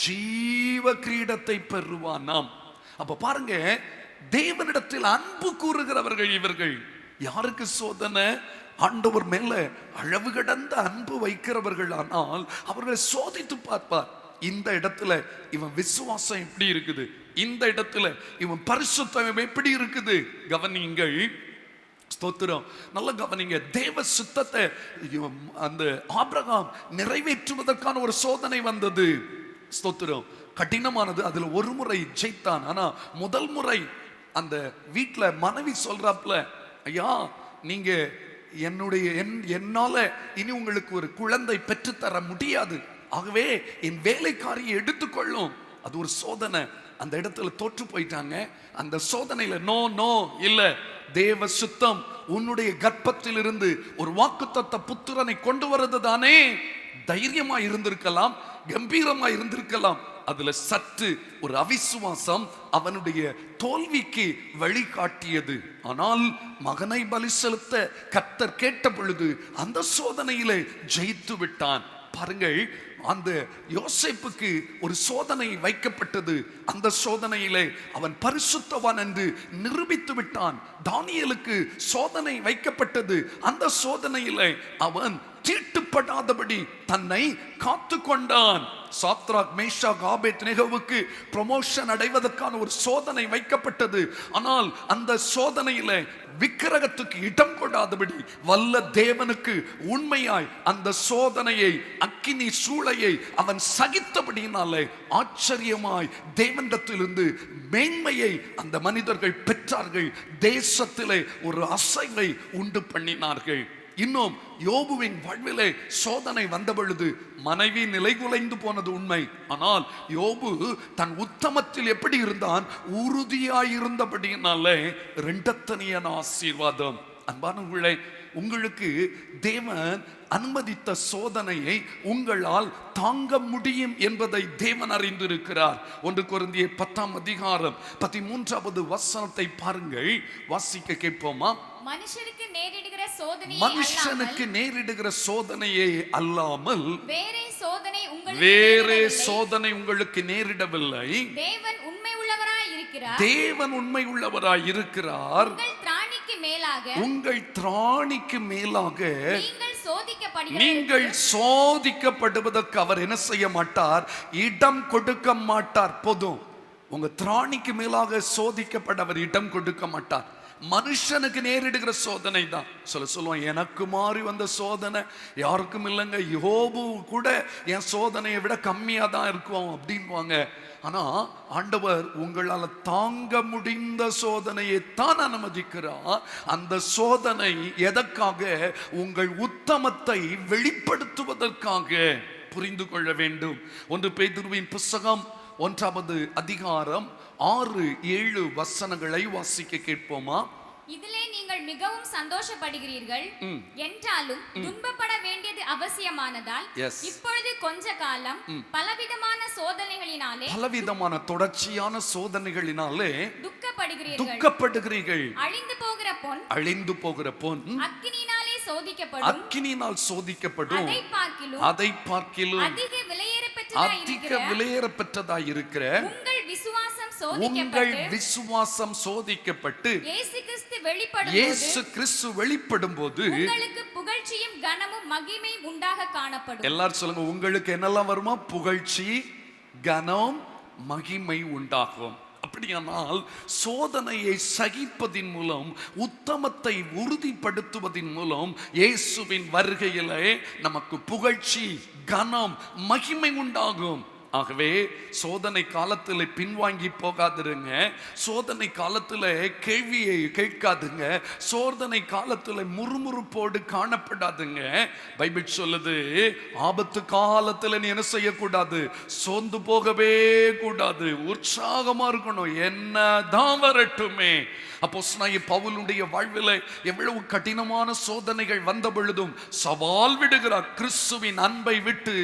ஜீவ கிரீடத்தை பெறுவானாம். அப்ப பாருங்க, தேவனிடத்தில் அன்பு கூறுகிறவர்கள் இவர்கள். யாருக்கு சோதனை? ஆண்டவர் மேல அளவு கடந்த அன்பு வைக்கிறவர்கள். ஆனால் அவர்களை சோதித்து பார்ப்பார். இந்த இடத்துல இவன் விசுவாசம் எப்படி இருக்குது, இந்த இடத்துல இவன் பரிசுத்தம் எப்படி இருக்குது. கவனிங்கள், ஸ்தோத்திரம், நல்ல கவனிங்க. தேவ சித்தத்தை அந்த ஆபிரகாம் நிறைவேற்றுவதற்கான ஒரு சோதனை வந்தது. ஸ்தோத்திரம், கடினமானது. அதுல ஒரு முறை ஜெயித்தான். ஆனா முதல் முறை அந்த வீட்டுல மனைவி சொல்றாப்ல, ஐயா நீங்க என்னால இனி உங்களுக்கு ஒரு குழந்தை பெற்றுத்தர முடியாது, ஆகவே என் வேலைக்காரியை எடுத்துக்கொள்ளும். அது ஒரு சோதனை. அந்த இடத்துல தோற்று போயிட்டாங்க. அந்த சோதனையில நோ நோ இல்ல, தேவ சுத்தம் உன்னுடைய கர்ப்பத்தில் இருந்து ஒரு வாக்குத்தத்த புத்திரனை கொண்டு வரது தானே. தைரியமா இருந்திருக்கலாம், கம்பீரமா இருந்திருக்கலாம். அதுல சற்று ஒரு அவிசுவாசம் அவனுடைய தோல்விக்கு வழிகாட்டியது. ஆனால் மகனை பலி செலுத்த கர்த்தர் கேட்ட பொழுது அந்த சோதனையிலே ஜெயித்து விட்டான். பாருங்கள், அந்த யோசேப்புக்கு ஒரு சோதனை வைக்கப்பட்டது. அந்த சோதனையிலே அவன் பரிசுத்தவான் என்று நிரூபித்து விட்டான். தானியேலுக்கு சோதனை வைக்கப்பட்டது. அந்த சோதனையிலே அவன் தீட்டுப்படாதபடி தன்னை காத்து கொண்டான். சாத்ராக், மேஷாக், ஆபேத்நேகோவுக்கு ப்ரமோஷன் அடைவதற்கான ஒரு சோதனை வைக்கப்பட்டது. ஆனால் அந்த சோதனையில விக்கிரகத்துக்கு இடம் கொடாதபடி வல்ல தேவனுக்கு உண்மையாய் அந்த சோதனையை, அக்கினி சூளையை அவன் சகித்தபடியினாலே ஆச்சரியமாய் தேவனிடத்திலிருந்து மேன்மையை அந்த மனிதர்கள் பெற்றார்கள். தேசத்திலே ஒரு அசைவை உண்டு பண்ணினார்கள். இன்னும் யோபுவின் வாழ்விலே சோதனை வந்த பொழுது மனைவி நிலைகுலைந்து போனது உண்மை. ஆனால் யோபு தன் உத்தமத்தில் எப்படி இருந்தான்? உறுதியாயிருந்தபடியினாலே இரண்டத்தனியான ஆசீர்வாதம். அன்பானவர்களே, உங்களுக்கு தேவன் அனுமதித்த சோதனையை உங்களால் தாங்க முடியும் என்பதை தேவன் அறிந்திருக்கிறார். 1 கொரிந்தியர் 10ஆம் அதிகாரம் 13வது வசனத்தை பாருங்கள், வாசிக்க கேட்போமா? மனுஷனுக்கு நேரிடுகிற சோதனையே அல்லாமல் வேறே சோதனை உங்களுக்கு நேரிடவில்லை. தேவன் உண்மை உள்ளவராய் இருக்கிறார். உங்கள் திராணிக்கு மேலாக நீங்கள் சோதிக்கப்படுவதற்கு அவர் என்ன செய்ய மாட்டார்? இடம் கொடுக்க மாட்டார். போதும், உங்க திராணிக்கு மேலாக சோதிக்கப்பட அவர் இடம் கொடுக்க மாட்டார். மனுஷனுக்கு நேரிடுகிற சோதனை தான். சொல்லுவான், எனக்கு மாறி வந்த சோதனை யாருக்கும் இல்லைங்க, யோபு கூட என் சோதனையை விட கம்மியா தான் இருக்கும் அப்படின்வாங்க. ஆனா ஆண்டவர் உங்களால தாங்க முடிந்த சோதனையை தான் அனுமதிக்கிறார். அந்த சோதனை எதற்காக? உங்கள் உத்தமத்தை வெளிப்படுத்துவதற்காக. புரிந்து கொள்ள வேண்டும். 1 பேதுருவின் புத்தகம் 1வது அதிகாரம் 6-7 வசனங்களை வாசிக்க கேட்போமா? இதிலே நீங்கள் மிகவும் சந்தோஷப்படுகிறீர்கள் என்றாலும் துன்பப்பட வேண்டியது அவசியமானதால் இப்பொழுது கொஞ்ச காலம் பலவிதமான சோதனைகளினாலே, பலவிதமான தொடர்ச்சியான சோதனைகளினாலே துக்கப்படுகிறீர்கள். அழிந்து போகிற பொன் அக்கினியினால் சோதிக்கப்படும். அதை பார்க்கிலும் அதிக விலையேற பெற்றதாய் இருக்கிற உங்கள் விசுவாசம் சோதிக்கப்பட்டு இயேசு கிறிஸ்து வெளிப்படும் போது உங்களுக்கு புகழ்ச்சியும் கனமும் மகிமையும் உண்டாக காணப்படும். எல்லாரும் சொல்லுங்க, உங்களுக்கு என்னெல்லாம் வருமா? புகழ்ச்சி, கனம், மகிமை உண்டாகும். அப்படியானால் சோதனையை சகிப்பதின் மூலம், உத்தமத்தை உறுதிப்படுத்துவதின் மூலம் இயேசுவின் வருகையிலே நமக்கு புகழ்ச்சி, கனம், மகிமை உண்டாகும். ஆகவே சோதனை காலத்தில் பின்வாங்கி போகாதிருங்க. சோதனை காலத்தில் கேள்வியை கேட்காதுங்க. சோதனை காலத்தில் முறுமுறுப்போடு காணப்படாதுங்க. பைபிள் சொல்லுது, ஆபத்து காலத்தில் நீ என்ன செய்யக்கூடாது? சோர்ந்து போகவே கூடாது. உற்சாகமா இருக்கணும், என்னதான் வரட்டுமே. அப்போஸ்தலனாகிய பவுலுடைய வாழ்வில் எவ்வளவு கடினமான சோதனைகள் வந்த பொழுதும் சவால் விடுகிறார். கிறிஸ்துவின் அன்பை விட்டு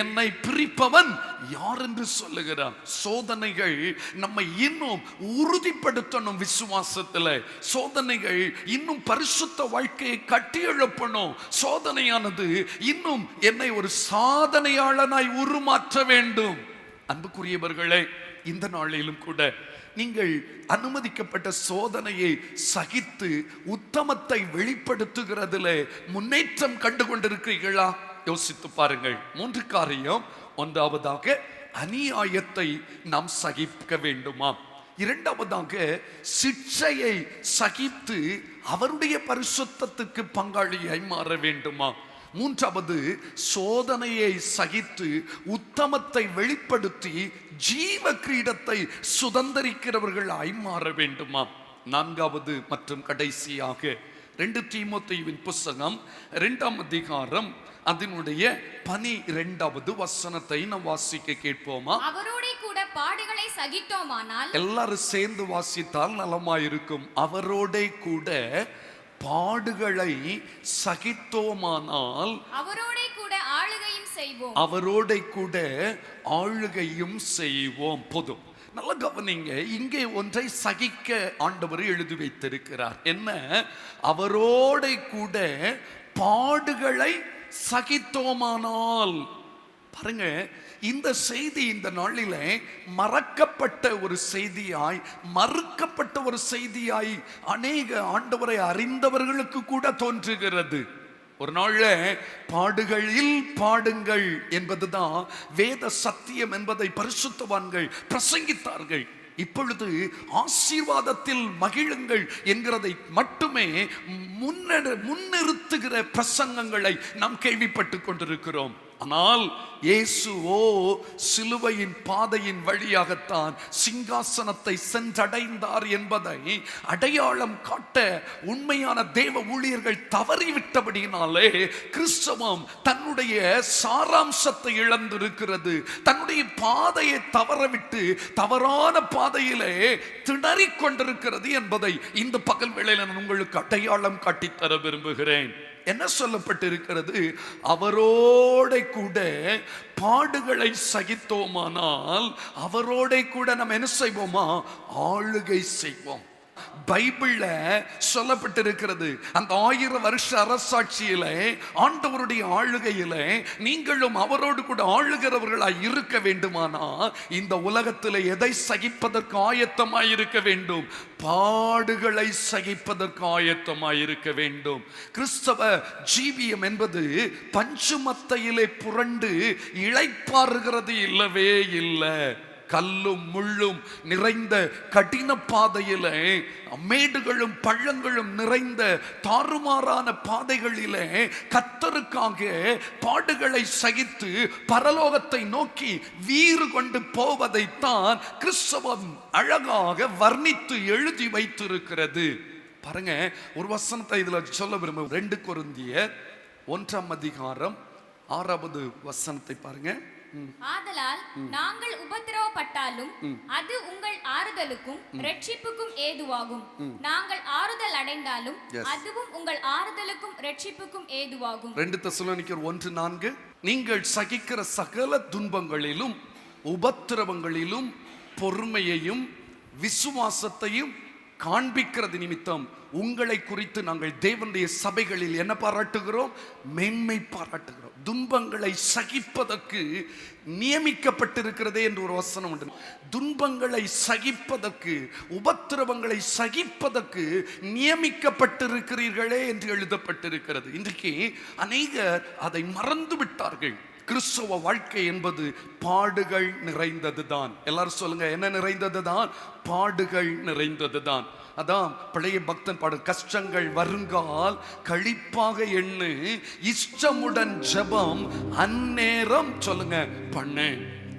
என்னை பிரிப்பவன் யார் என்று சொல்லுகிறார். சோதனைகள் நம்மை இன்னும் உறுதிப்படுத்தணும் விசுவாசத்தில். சோதனைகள் இன்னும் பரிசுத்த வாழ்க்கையை கட்டி எழுப்பணும். சோதனையானது இன்னும் என்னை ஒரு சாதனையாளனாய் உருமாற்ற வேண்டும். அன்புக்குரியவர்களே, இந்த நாளிலும் கூட நீங்கள் அனுமதிக்கப்பட்ட சோதனையை சகித்து உத்தமத்தை வெளிப்படுத்துகிறதுல முன்னேற்றம் கண்டு கொண்டிருக்கிறீர்களா? யோசித்து பாருங்கள். 3 காரியம். ஒன்றாவதாக, அநியாயத்தை நாம் சகிக்க வேண்டுமா? இரண்டாவதாக, சிட்சையை சகித்து அவருடைய பரிசுத்தத்துக்கு பங்காளியாய் மாற வேண்டுமா? மூன்றாவது, சோதனையை சகித்து உத்தமத்தை வெளிப்படுத்தி ஜீவ கிரீடத்தை சுதந்தரிக்கிறவர்களாய் மாற வேண்டுமா? நான்காவது மற்றும் கடைசியாக 2 தீமோத்தேயுவின் புஸ்தகம் 2ஆம் அதிகாரம் அதனுடைய 12வது வசனத்தை நாம் வாசிக்க கேட்போமா? அவரோட கூட பாடுகளை சகித்தோமானால், எல்லாரும் சேர்ந்து வாசித்தால் நலமாயிருக்கும். அவரோட கூட பாடுகளை சகித்தோமானால் அவரோட கூட ஆளுகையும் செய்வோம். அவரோட கூட ஆளுகையும் செய்வோம். போதும், நல்ல கவனிங்க. இங்கே ஒன்றை சகிக்க ஆண்டவர் எழுதி வைத்திருக்கிறார். என்ன? அவரோட கூட பாடுகளை சகித்தோமானால். பாருங்க, இந்த செய்தி இந்த நாளிலே மறக்கப்பட்ட ஒரு செய்தியாய், மறுக்கப்பட்ட ஒரு செய்தியாய் அநேக ஆண்டவரை அறிந்தவர்களுக்கு கூட தோன்றுகிறது. ஒரு நாள்ல பாடுகளில் பாடுங்கள் என்பதுதான் வேத சத்தியம் என்பதை பரிசுத்தவான்கள் பிரசங்கித்தார்கள். இப்பொழுது ஆசீர்வாதத்தில் மகிழுங்கள் என்கிறதை மட்டுமே முன்னிறுத்துகிற பிரசங்கங்களை நாம் கேள்விப்பட்டு கொண்டிருக்கிறோம். ஆனால் இயேசுவோ சிலுவையின் பாதையின் வழியாகத்தான் சிங்காசனத்தை சென்றடைந்தார் என்பதை அடையாளம் காட்ட உண்மையான தேவ ஊழியர்கள் தவறிவிட்டபடியினாலே கிறிஸ்தவம் தன்னுடைய சாராம்சத்தை இழந்திருக்கிறது. தன்னுடைய பாதையை தவறவிட்டு தவறான பாதையிலே திணறிக் கொண்டிருக்கிறது என்பதை இந்த பகல் வேளையில் நான் உங்களுக்கு அடையாளம் காட்டித்தர விரும்புகிறேன். என்ன சொல்லப்பட்டிருக்கிறது? அவரோட கூட பாடுகளை சகித்தோமானால் அவரோட கூட நம்ம என்ன செய்வோமா? ஆளுகை செய்வோம். பைபிள்ல சொல்லப்பட்டிருக்கிறது, அந்த 1000 வருஷ அரசாட்சியில ஆண்டவருடைய ஆளுகையில நீங்களும் அவரோடு கூட ஆளுகிறவர்களாய் இருக்க வேண்டுமானா இந்த உலகத்தில் எதை சகிப்பதற்கு ஆயத்தமாய் இருக்க வேண்டும்? பாடுகளை சகிப்பதற்கு ஆயத்தமாய் இருக்க வேண்டும். கிறிஸ்தவ ஜீவியம் என்பது பஞ்சுமத்தையிலே புரண்டு இளைப்பாறுகிறது இல்லவே இல்லை. கல்லும் முள்ளும் நிறைந்த கடின பாதையிலே, மேடுகளும் பள்ளங்களும் நிறைந்த தாறுமாறான பாதைகளிலே கர்த்தருக்காக பாடுகளை சகித்து பரலோகத்தை நோக்கி வீறு கொண்டு போவதைத்தான் கிறிஸ்தவம் அழகாக வர்ணித்து எழுதி வைத்திருக்கிறது. பாருங்க, ஒரு வசனத்தை இதுல சொல்ல விரும்பும். 2 கொரிந்தியர் 1ஆம் அதிகாரம் 6வது வசனத்தை பாருங்க. ஆதலால் நாங்கள் உபத்திரவப்பட்டாலும் அது உங்கள் ஆறுதலுக்கும் இரட்சிப்புக்கும் ஏதுவாகும். நாங்கள் ஆறுதல் அடைந்தாலும் அதுவும் உங்கள் ஆறுதலுக்கும் இரட்சிப்புக்கும் ஏதுவாகும். 2 தெசலோனிக்கர் 1:4. நீங்கள் சகிக்கிற சகல துன்பங்களிலும் உபத்திரவங்களிலும் பொறுமையையும் விசுவாசத்தையும் காண்பிக்கிறது நிமித்தம் உங்களை குறித்து நாங்கள் தேவனுடைய சபைகளில் என்ன பாராட்டுகிறோம்? மேன்மை பாராட்டுகிறோம். துன்பங்களை சகிப்பதற்கு நியமிக்கப்பட்டிருக்கிறதே என்று ஒரு வசனம் உண்டு. துன்பங்களை சகிப்பதற்கு, உபத்திரவங்களை சகிப்பதற்கு நியமிக்கப்பட்டிருக்கிறீர்களே என்று எழுதப்பட்டிருக்கிறது. இன்றைக்கு அநேகர் அதை மறந்து விட்டார்கள். கிறிஸ்தவ வாழ்க்கை என்பது பாடுகள் நிறைந்தது தான். எல்லாரும் சொல்லுங்க, என்ன நிறைந்தது தான்? பாடுகள் நிறைந்தது தான். அதான் பழைய பக்தன் பாடு, கஷ்டங்கள் வருங்கால் கழிப்பாக எண்ணு, இஷ்டமுடன் ஜெபம் அந்நேரம் சொல்லுங்க பண்ணு.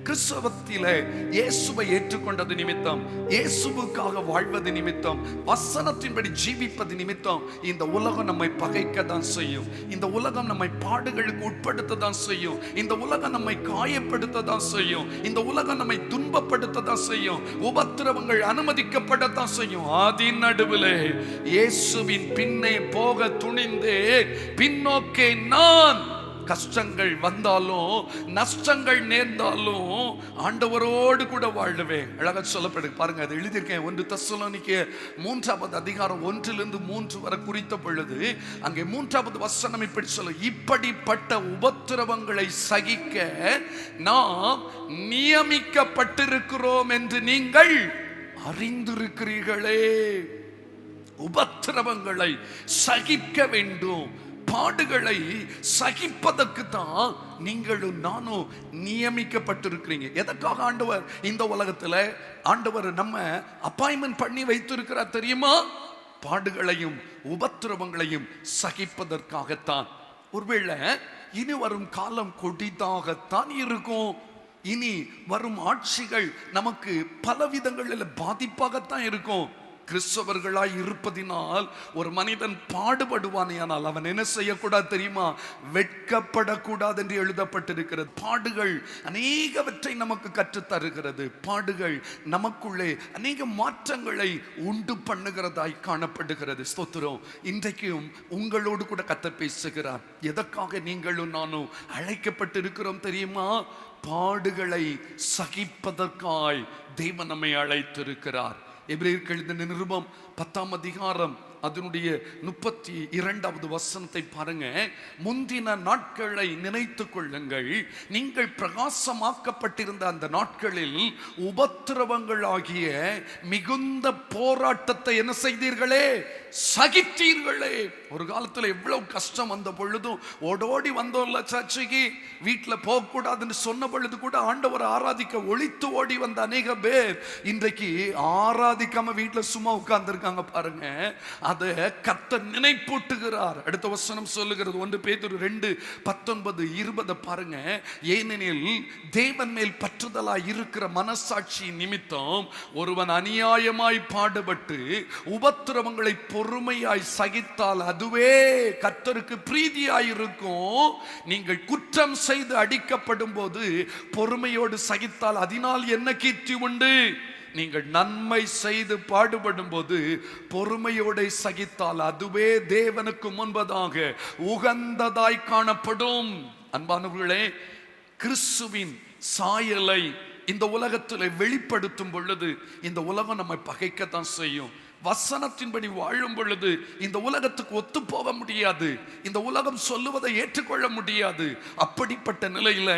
கிறிஸ்தவத்திலே இயேசுவை ஏற்றுக்கொண்டது நிமித்தம், இயேசுவுக்காக வாழ்வது நிமித்தம், வசனத்தின்படி ஜீவிப்பது நிமித்தம் இந்த உலகம் நம்மை பகைக்க தான் செய்யும். இந்த உலகம் நம்மை பாடுகளுக்கு உட்படுத்த தான் செய்யும். இந்த உலகம் நம்மை காயப்படுத்த தான் செய்யும். இந்த உலகம் நம்மை துன்பப்படுத்த தான் செய்யும். உபத்திரவங்கள் அனுமதிக்கப்பட தான் செய்யும். அதன் நடுவிலே இயேசுவின் பின்னே போக துணிந்தே பின்னோக்கே நான் கஷ்டங்கள் வந்தாலும் நஷ்டங்கள் நேர்ந்தாலும் ஆண்டவரோடு கூட வாழுவேன். அழகா சொல்லப்படுது பாருங்க, அது எழுதியிருக்கேன். 1 தெசலோனிக்கேயர் 3வது அதிகாரம் 1-3 வரை குறித்த பொழுது அங்கே 3வது வசனம் இப்படி சொல்ல, இப்படிப்பட்ட உபத்திரவங்களை சகிக்க நாம் நியமிக்கப்பட்டிருக்கிறோம் என்று நீங்கள் அறிந்திருக்கிறீர்களே. உபத்திரவங்களை சகிக்க வேண்டும். பாடுகளை சகிப்பதற்கு தான் நீங்களும் நானும் நியமிக்கப்பட்டிருக்கிறீங்க. எதற்காக ஆண்டவர் இந்த உலகத்துல ஆண்டவர் நம்ம அப்பாயின்மெண்ட் பண்ணி வைத்திருக்கிறார் தெரியுமா? பாடுகளையும் உபத்திரவங்களையும் சகிப்பதற்காகத்தான். ஒருவேளை இனி வரும் காலம் கொடிதாகத்தான் இருக்கும். இனி வரும் ஆட்சிகள் நமக்கு பல விதங்களில் பாதிப்பாகத்தான் இருக்கும். கிறிஸ்தவர்களாய் இருப்பதினால் ஒரு மனிதன் பாடுபடுவானேயானால் அவன் என்ன செய்யக்கூடாது தெரியுமா? வெட்கப்படக்கூடாது என்று எழுதப்பட்டிருக்கிறது. பாடுகள் அநேகவற்றை நமக்கு கற்றுத்தருகிறது. பாடுகள் நமக்குள்ளே அநேக மாற்றங்களை உண்டு பண்ணுகிறதாய் காணப்படுகிறது. ஸ்தோத்திரம். இன்றைக்கும் உங்களோடு கூட கர்த்தர் பேசுகிறார். எதற்காக நீங்களும் நானும் அழைக்கப்பட்டிருக்கிறோம் தெரியுமா? பாடுகளை சகிப்பதற்காய் தேவன் நம்மை அழைத்திருக்கிறார். எபிரேயருக்கு எழுதின நிருபம் 10ஆம் அதிகாரம் அதனுடைய 32வது வசனத்தை பாருங்க. முந்தின நாட்களை நினைத்துக் கொள்ளுங்கள், நீங்கள் பிரகாசமாக்கப்பட்டிருந்த அந்த நாட்களில் உபத்திரவங்கள் ஆகிய மிகுந்த போராட்டத்தை என்ன செய்தீர்களே? சகித்தீர்களே. ஒரு காலத்துல எவ்வளவு கஷ்டம் வந்த பொழுதும் ஓடோடி வந்தோம்ல சர்ச்சைக்கு, வீட்டில் போகக்கூடாதுன்னு சொன்ன பொழுது கூட ஆண்டவர் ஆராதிக்க ஒளித்து ஓடி வந்த அநேக பேர் இன்றைக்கு ஆராதிக்காம வீட்டில் சும்மா உட்கார்ந்து இருக்காங்க. பாருங்க, அதை கர்த்தர் நினைப்பூட்டுகிறார். அடுத்த வசனம் சொல்லுகிறது 1 பேதுரு 2:19-20 பாருங்க. ஏனெனில் தேவன் மேல் பற்றுதலாய் இருக்கிற மனசாட்சி நிமித்தம் ஒருவன் அநியாயமாய் பாடுபட்டு உபத்திரவங்களை பொறுமையாய் சகித்தால் அதுவே கர்த்தருக்கு பிரீதியாயிருக்கும். நீங்கள் குற்றம் செய்து அடிக்கப்படும் போது பொறுமையோடு சகித்தால் அதனால் என்ன கீர்த்தி உண்டு? நீங்கள் நன்மை செய்து பாடுபடும் போது பொறுமையோடு சகித்தால் அதுவே தேவனுக்கு முன்பதாக உகந்ததாய் காணப்படும். அன்பானவர்களே, கிறிஸ்துவின் சாயலை இந்த உலகத்தில் வெளிப்படுத்தும் பொழுது இந்த உலகம் நம்மை பகைக்கத்தான் செய்யும். வசனத்தின்படி வாழும் பொழுது இந்த உலகத்துக்கு ஒத்து போக முடியாது. இந்த உலகம் சொல்லுவதை ஏற்றுக்கொள்ள முடியாது. அப்படிப்பட்ட நிலையில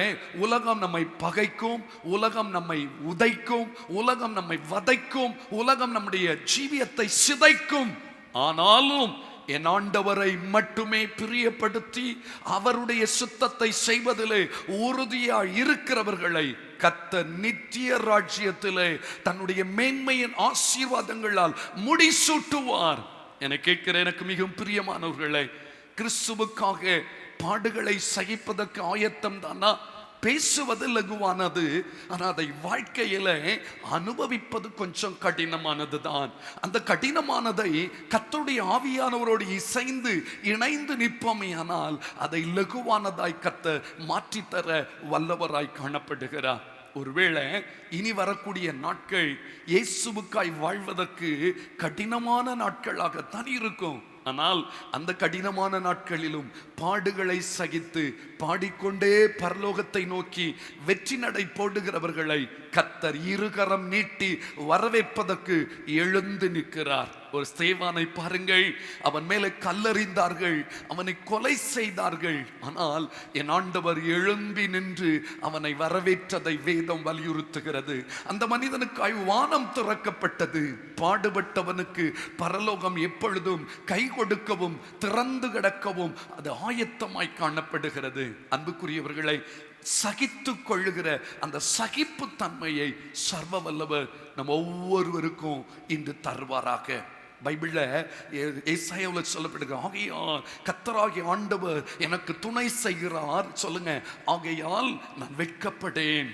உலகம் நம்மை பகைக்கும், உலகம் நம்மை உதைக்கும், உலகம் நம்மை வதைக்கும், உலகம் நம்முடைய ஜீவியத்தை சிதைக்கும். ஆனாலும் என் ஆண்டவரை மட்டுமே பிரியப்படுத்தி அவருடைய சுத்தத்தை செய்வதிலே உறுதியாய் இருக்கிறவர்களை கர்த்தர் நித்திய ராஜ்யத்திலே தன்னுடைய மேன்மையின் ஆசீர்வாதங்களால் முடிசூட்டுவார். என கேட்கிற எனக்கு மிகவும் பிரியமானவர்களே, கிறிஸ்துவுக்காக பாடுகளை சகிப்பதற்கு ஆயத்தம் தானா? பேசுவது லகுவானது, ஆனால் அதை வாழ்க்கையில அனுபவிப்பது கொஞ்சம் கடினமானது தான். அந்த கடினமானதை கர்த்தருடைய ஆவியானவரோடு இசைந்து இணைந்து நிற்போமே, ஆனால் அதை லகுவானதாய் கர்த்தர் மாற்றித்தர வல்லவராய் காணப்படுகிறார். ஒருவேளை இனி வரக்கூடிய நாட்கள் இயேசுவுக்காய் வாழ்வதற்கு கடினமான நாட்களாகத்தான் இருக்கும். ஆனால் அந்த கடினமான நாட்களிலும் பாடுகளை சகித்து பாடிக்கொண்டே பரலோகத்தை நோக்கி வெற்றி நடை போடுகிறவர்களை கர்த்தர் இருகரம் நீட்டி வரவேற்பதற்கு எழுந்து நிற்கிறார். ஒரு ஸ்தேவானை பாருங்கள், அவன் மேலே கல்லறிந்தார்கள், அவனை கொலை செய்தார்கள். ஆனால் என் ஆண்டவர் எழும்பி நின்று அவனை வரவேற்றதை வேதம் வலியுறுத்துகிறது. அந்த மனிதனுக்காய் வானம் திறக்கப்பட்டது. பாடுபட்டவனுக்கு பரலோகம் எப்பொழுதும் கை கொடுக்கவும் திறந்து கிடக்கவும் அது ஆயத்தமாய் காணப்படுகிறது. அன்புக்குரியவர்களை, சகித்து கொள்ளுகிற அந்த சகிப்பு தன்மையை சர்வ வல்லவர் நம்ம ஒவ்வொருவருக்கும் இன்று தருவாராக. பைபிள்ல ஏசாயாவுல சொல்லப்படுகிற ஆகையால் கர்த்தராகிய ஆண்டவர் எனக்கு துணை செய்கிறார். சொல்லுங்க, ஆகையால் நான் வெட்கப்படேன்,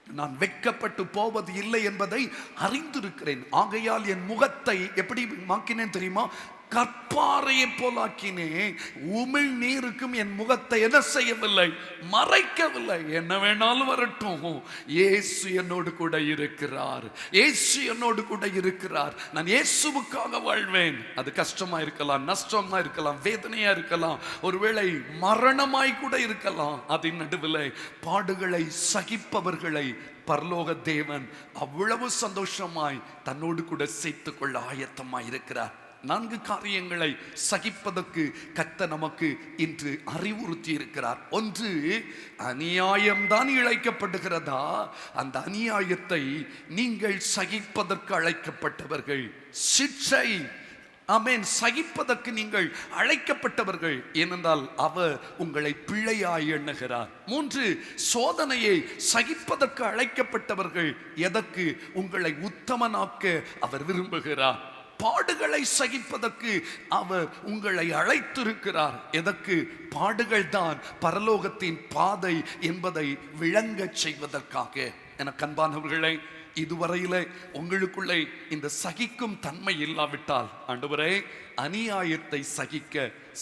நான் வெட்கப்பட்டு போவது இல்லை என்பதை அறிந்திருக்கிறேன். ஆகையால் என் முகத்தை எப்படி மாக்கினேன் தெரியுமா? கற்பாறையை போலாக்கினேன். உமிழ் நீருக்கும் என் முகத்தை என்ன செய்யவில்லை? மறைக்கவில்லை. என்ன வேணாலும் வரட்டும், இயேசு என்னோடு கூட இருக்கிறார், இயேசு என்னோடு கூட இருக்கிறார். நான் இயேசுவுக்காக வாழ்வேன். அது கஷ்டமா இருக்கலாம், நஷ்டமா இருக்கலாம், வேதனையா இருக்கலாம், ஒருவேளை மரணமாய் கூட இருக்கலாம். அதன் நடுவில் பாடுகளை சகிப்பவர்களை பரலோக தேவன் அவ்வளவு சந்தோஷமாய் தன்னோடு கூட சேர்த்துக் கொள்ள ஆயத்தமாய் இருக்கிறார். 4 காரியங்களை சகிப்பதற்கு கர்த்தர் நமக்கு இன்று அறிவுறுத்தி இருக்கிறார். 1, அநியாயம்தான் இழைக்கப்படுகிறதா? அந்த அநியாயத்தை நீங்கள் சகிப்பதற்கு அழைக்கப்பட்டவர்கள். சிட்சை, ஆமென், சகிப்பதற்கு நீங்கள் அழைக்கப்பட்டவர்கள். ஏனென்றால் அவர் உங்களை பிள்ளையாய் எண்ணுகிறார். 3, சோதனையை சகிப்பதற்கு அழைக்கப்பட்டவர்கள். எதற்கு? உங்களை உத்தமனாக்க அவர் விரும்புகிறார். பாடுகளை சகிப்பதற்கு அவர் உங்களை அழைத்திருக்கிறார். எதற்கு? பாடுகள் தான் பரலோகத்தின் பாதை என்பதை விளங்கச் செய்வதற்காக. என அன்பானவர்களே, இதுவரையிலே உங்களுக்குள்ளே இந்த சகிக்கும் தன்மை இல்லாவிட்டால், ஆண்டவரே, அநியாயத்தை சகிக்க,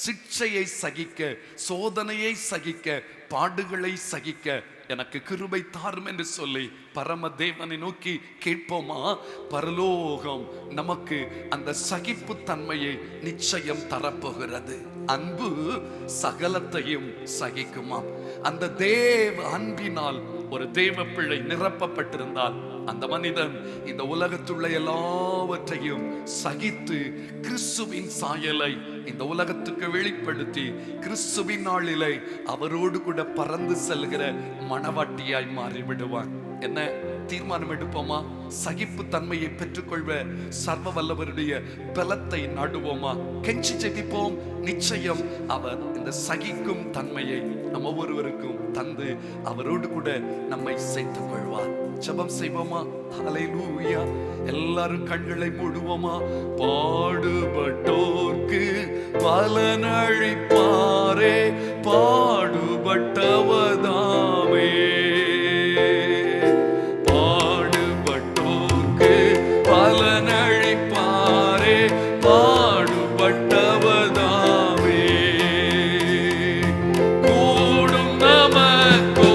சிட்சையை சகிக்க, சோதனையை சகிக்க, பாடுகளை சகிக்க எனக்கு கிருபை தாரும் என்று சொல்லி பரம தேவனை நோக்கி கேட்போமா? பரலோகம் நமக்கு அந்த சகிப்பு தன்மையை நிச்சயம் தரப்போகிறது. அன்பு சகலத்தையும் சகிக்குமா? அந்த தேவ அன்பினால் ஒரு தேவ பிள்ளை நிரப்பப்பட்டிருந்தால் அந்த மனிதன் இந்த உலகத்துள்ள எல்லாவற்றையும் சகித்து கிறிஸ்துவின் சாயலை இந்த உலகத்துக்கு வெளிப்படுத்தி கிறிஸ்துவின் நாளிலே அவரோடு கூட பறந்து செல்கிற மணவாட்டியாய் மாறிவிடுவான். என்ன தீர்மானம் எடுப்போமா? சகிப்பு தன்மையை பெற்றுக்கொள்வ சர்வ வல்லவருடைய பலத்தை நாடுவோமா? கெஞ்சி ஜெபிப்போம். நிச்சயம் அவர் இந்த சகிக்கும் தன்மையை நம்ம ஒவ்வொருவருக்கும் தந்து அவரோடு கூட நம்மை சேர்த்துக் கொள்வார். ஜெபம் செய்வோமா? ஹல்லேலூயா. எல்லாரும் கண்களை மூடுவோமா? பாடுபட்டோர்க்கு பலனளிப்பாரே, பாடுபட்டவதாமே, பாடுபட்டோர்க்கு பலனளிப்பாரே, பாடுபட்டவதாமே. கூடும் நமக்கோ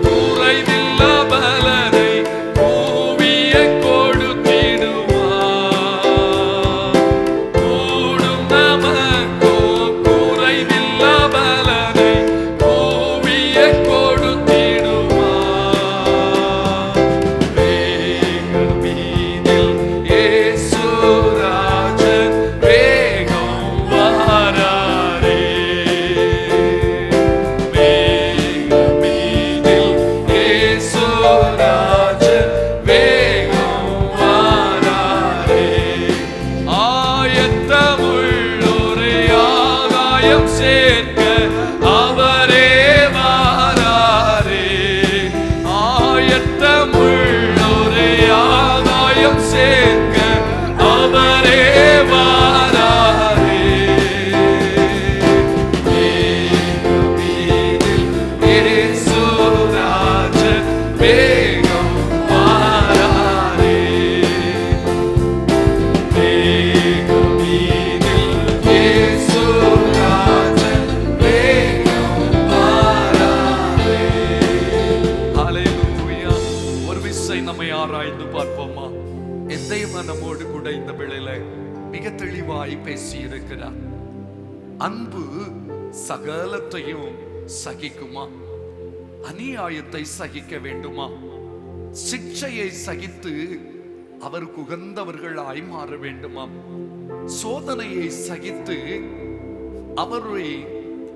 குறைவில்ல பலனை பூவிய கொடுத்திடுவார். கூடும் நமக்கோ குறைவில்ல பலனை பூவிய கொடுத்திடுவார். வேகமீதில் இயேசு ராஜன் வேகம் வாராரே. வேகமீதில் இயேசு ராஜன் வேகம் வாராரே. ஆயத்தமுள்ளோரை ஆகாயம் சேர்க்க அவரே வாராரே. ஆயத்தமுள்ளோரை ஆகாயம் சேர்க்க அவரே வாராரே. வேகமீதில் இயேசு ராஜன் வேகம் வாராரே. வேகமீதில் இயேசு ராஜன் வேகம் வாராரே. ஹல்லேலூயா. ஒரு விசை நம்மை ஆராய்ந்து பார்ப்போமா? என் தெய்வம் நம்மோடு கூட இந்த வேளையில மிக தெளிவாய் பேசி இருக்கிறார். அன்பு சகலத்தையும் சகிக்குமா? அநியாயத்தை சகிக்க வேண்டுமா? சிட்சையை சகித்து அவருக்கு உகந்தவர்களாய் மாற வேண்டுமா? சோதனையை சகித்து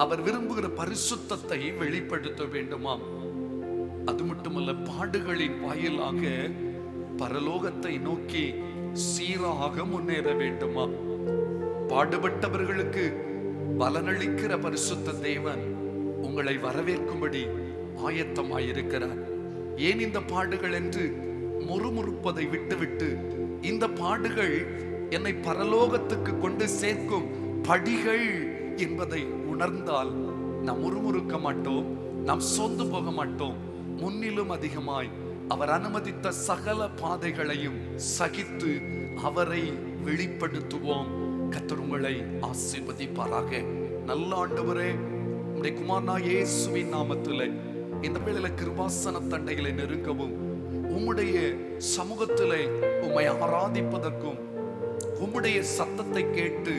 அவர் விரும்புகிற பரிசுத்தத்தை வெளிப்படுத்த வேண்டுமா? அது மட்டுமல்ல, பாடுகளின் வாயிலாக பரலோகத்தை நோக்கி சீராக முன்னேற வேண்டுமா? பாடுபட்டவர்களுக்கு பலனளிக்கிற பரிசுத்த தேவன் உங்களை வரவேற்கும்படி ஆயத்தமாயிருக்கிறார். ஏன் இந்த பாடுகள் என்று முறுமுறுப்பதை விட்டுவிட்டு, இந்த பாடுகள் என்னை பரலோகத்துக்கு கொண்டு சேர்க்கும் படிகள் என்பதை உணர்ந்தால் நாம் முறுமுறுக்க மாட்டோம், நாம் சோர்ந்து போக மாட்டோம். முன்னிலும் அதிகமாய் அவர் அனுமதித்த சகல பாதைகளையும் சகித்து அவரை வெளிப்படுத்துவோம். கர்த்தர் உங்களை ஆசீர்வதிப்பாராக. நல்ல ஆண்டவரே, உம்முடைய குமாரனாகிய இயேசுவின் நாமத்திலே இந்த வேளையில கிருபாசன தண்டைகளை நெருங்கவும், உம்முடைய சமூகத்திலே உம்மை ஆராதிப்பதற்கும், உம்முடைய சத்தத்தை கேட்டு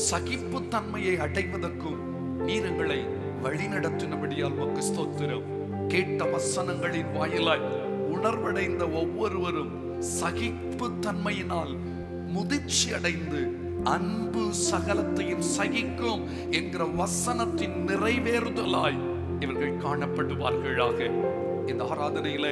சகிப்பு தன்மையை அடைவதற்கும் நீர் எங்களை வழிநடத்தினபடியால் உமக்கு ஸ்தோத்திரம். கேட்ட வசனங்களின் வாயிலாய் உணர்வடைந்த ஒவ்வொருவரும் சகிப்பு தன்மையினால் முதிர்ச்சி அடைந்து அன்பு சகலத்தையும் சகிக்கும் என்கிற வசனத்தின் நிறைவேறுதலாய் இவர்கள் காணப்படுவார்களாக. இந்த ஆராதனையில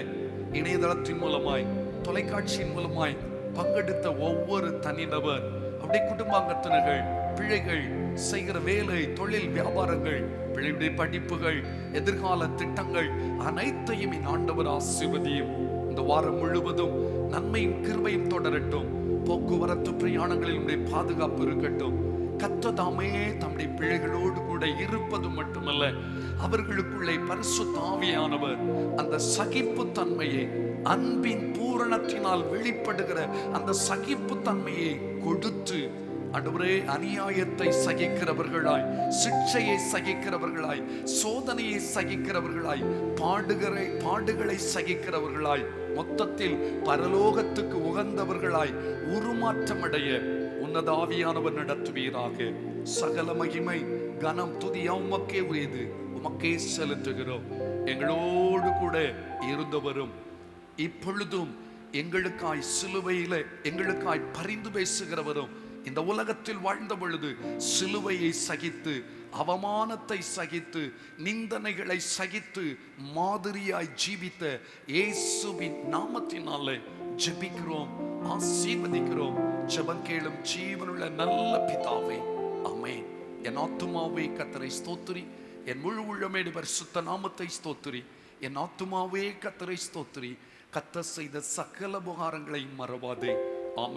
இணையதளத்தின் மூலமாய், தொலைக்காட்சியின் மூலமாய் பங்கெடுத்த ஒவ்வொரு தனிநபர், அப்படியே குடும்பாங்கத்தினர்கள், பிள்ளைகள், செய்கிற வேலை, தொழில், வியாபாரங்கள், பிள்ளைகளுடைய படிப்புகள், எதிர்கால திட்டங்கள் அனைத்தையும் என் ஆண்டவர் ஆசீர்வதியும். இந்த வாரம் முழுவதும் நன்மையும் கிருபையும் தொடரட்டும். போக்குவரத்து பிரயாணங்களில் உடைய பாதுகாப்பு இருக்கட்டும். கர்த்தர் தாமே தம்முடைய பிள்ளைகளோடு கூட இருப்பது மட்டுமல்ல, அவர்களுக்குள்ளே பரிசுத்த ஆவியானவர் அந்த சகிப்பு தன்மையை, அன்பின் பூரணத்தினால் வெளிப்படுகிற அந்த சகிப்பு தன்மையை கொடுத்து, ஆண்டவரே, அநியாயத்தை சகிக்கிறவர்களாய், சிக்ஷையை சகிக்கிறவர்களாய், சோதனையை சகிக்கிறவர்களாய், பாடுகளை சகிக்கிறவர்களாய், மொத்தத்தில் பரலோகத்துக்கு உகந்தவர்களாய் உருமாற்றமடைய உன்னத ஆவியானவர் நடத்துவீராக. சகல மகிமை, கனம், துதி உமக்கே உரியது. உமக்கே செலுத்துகிறோம். எங்களோடு கூட இருந்தவரும் இப்பொழுதும் எங்களுக்காய் சிலுவையில எங்களுக்காய் பரிந்து பேசுகிறவரும், இந்த உலகத்தில் வாழ்ந்த பொழுது சிலுவையை சகித்து, அவமானத்தை சகித்து, நிந்தனைகளை சகித்து மாதிரியாய் ஜீவித்த இயேசுவின் நாமத்தினாலே ஜெபிக்கிறோம், ஆசீர்வதிக்கிறோம். ஜெபம் கேளும் ஜீவனுள்ள நல்ல பிதாவே, ஆமென். என் ஆத்துமாவே கர்த்தரை ஸ்தோத்திரி, என் முழு உள்ளமேடு பரிசுத்த நாமத்தை ஸ்தோத்திரி. என் ஆத்துமாவே கர்த்தரை ஸ்தோத்திரி, கர்த்தர் செய்த சகல உபகாரங்களை மறவாதே. ஆமென்.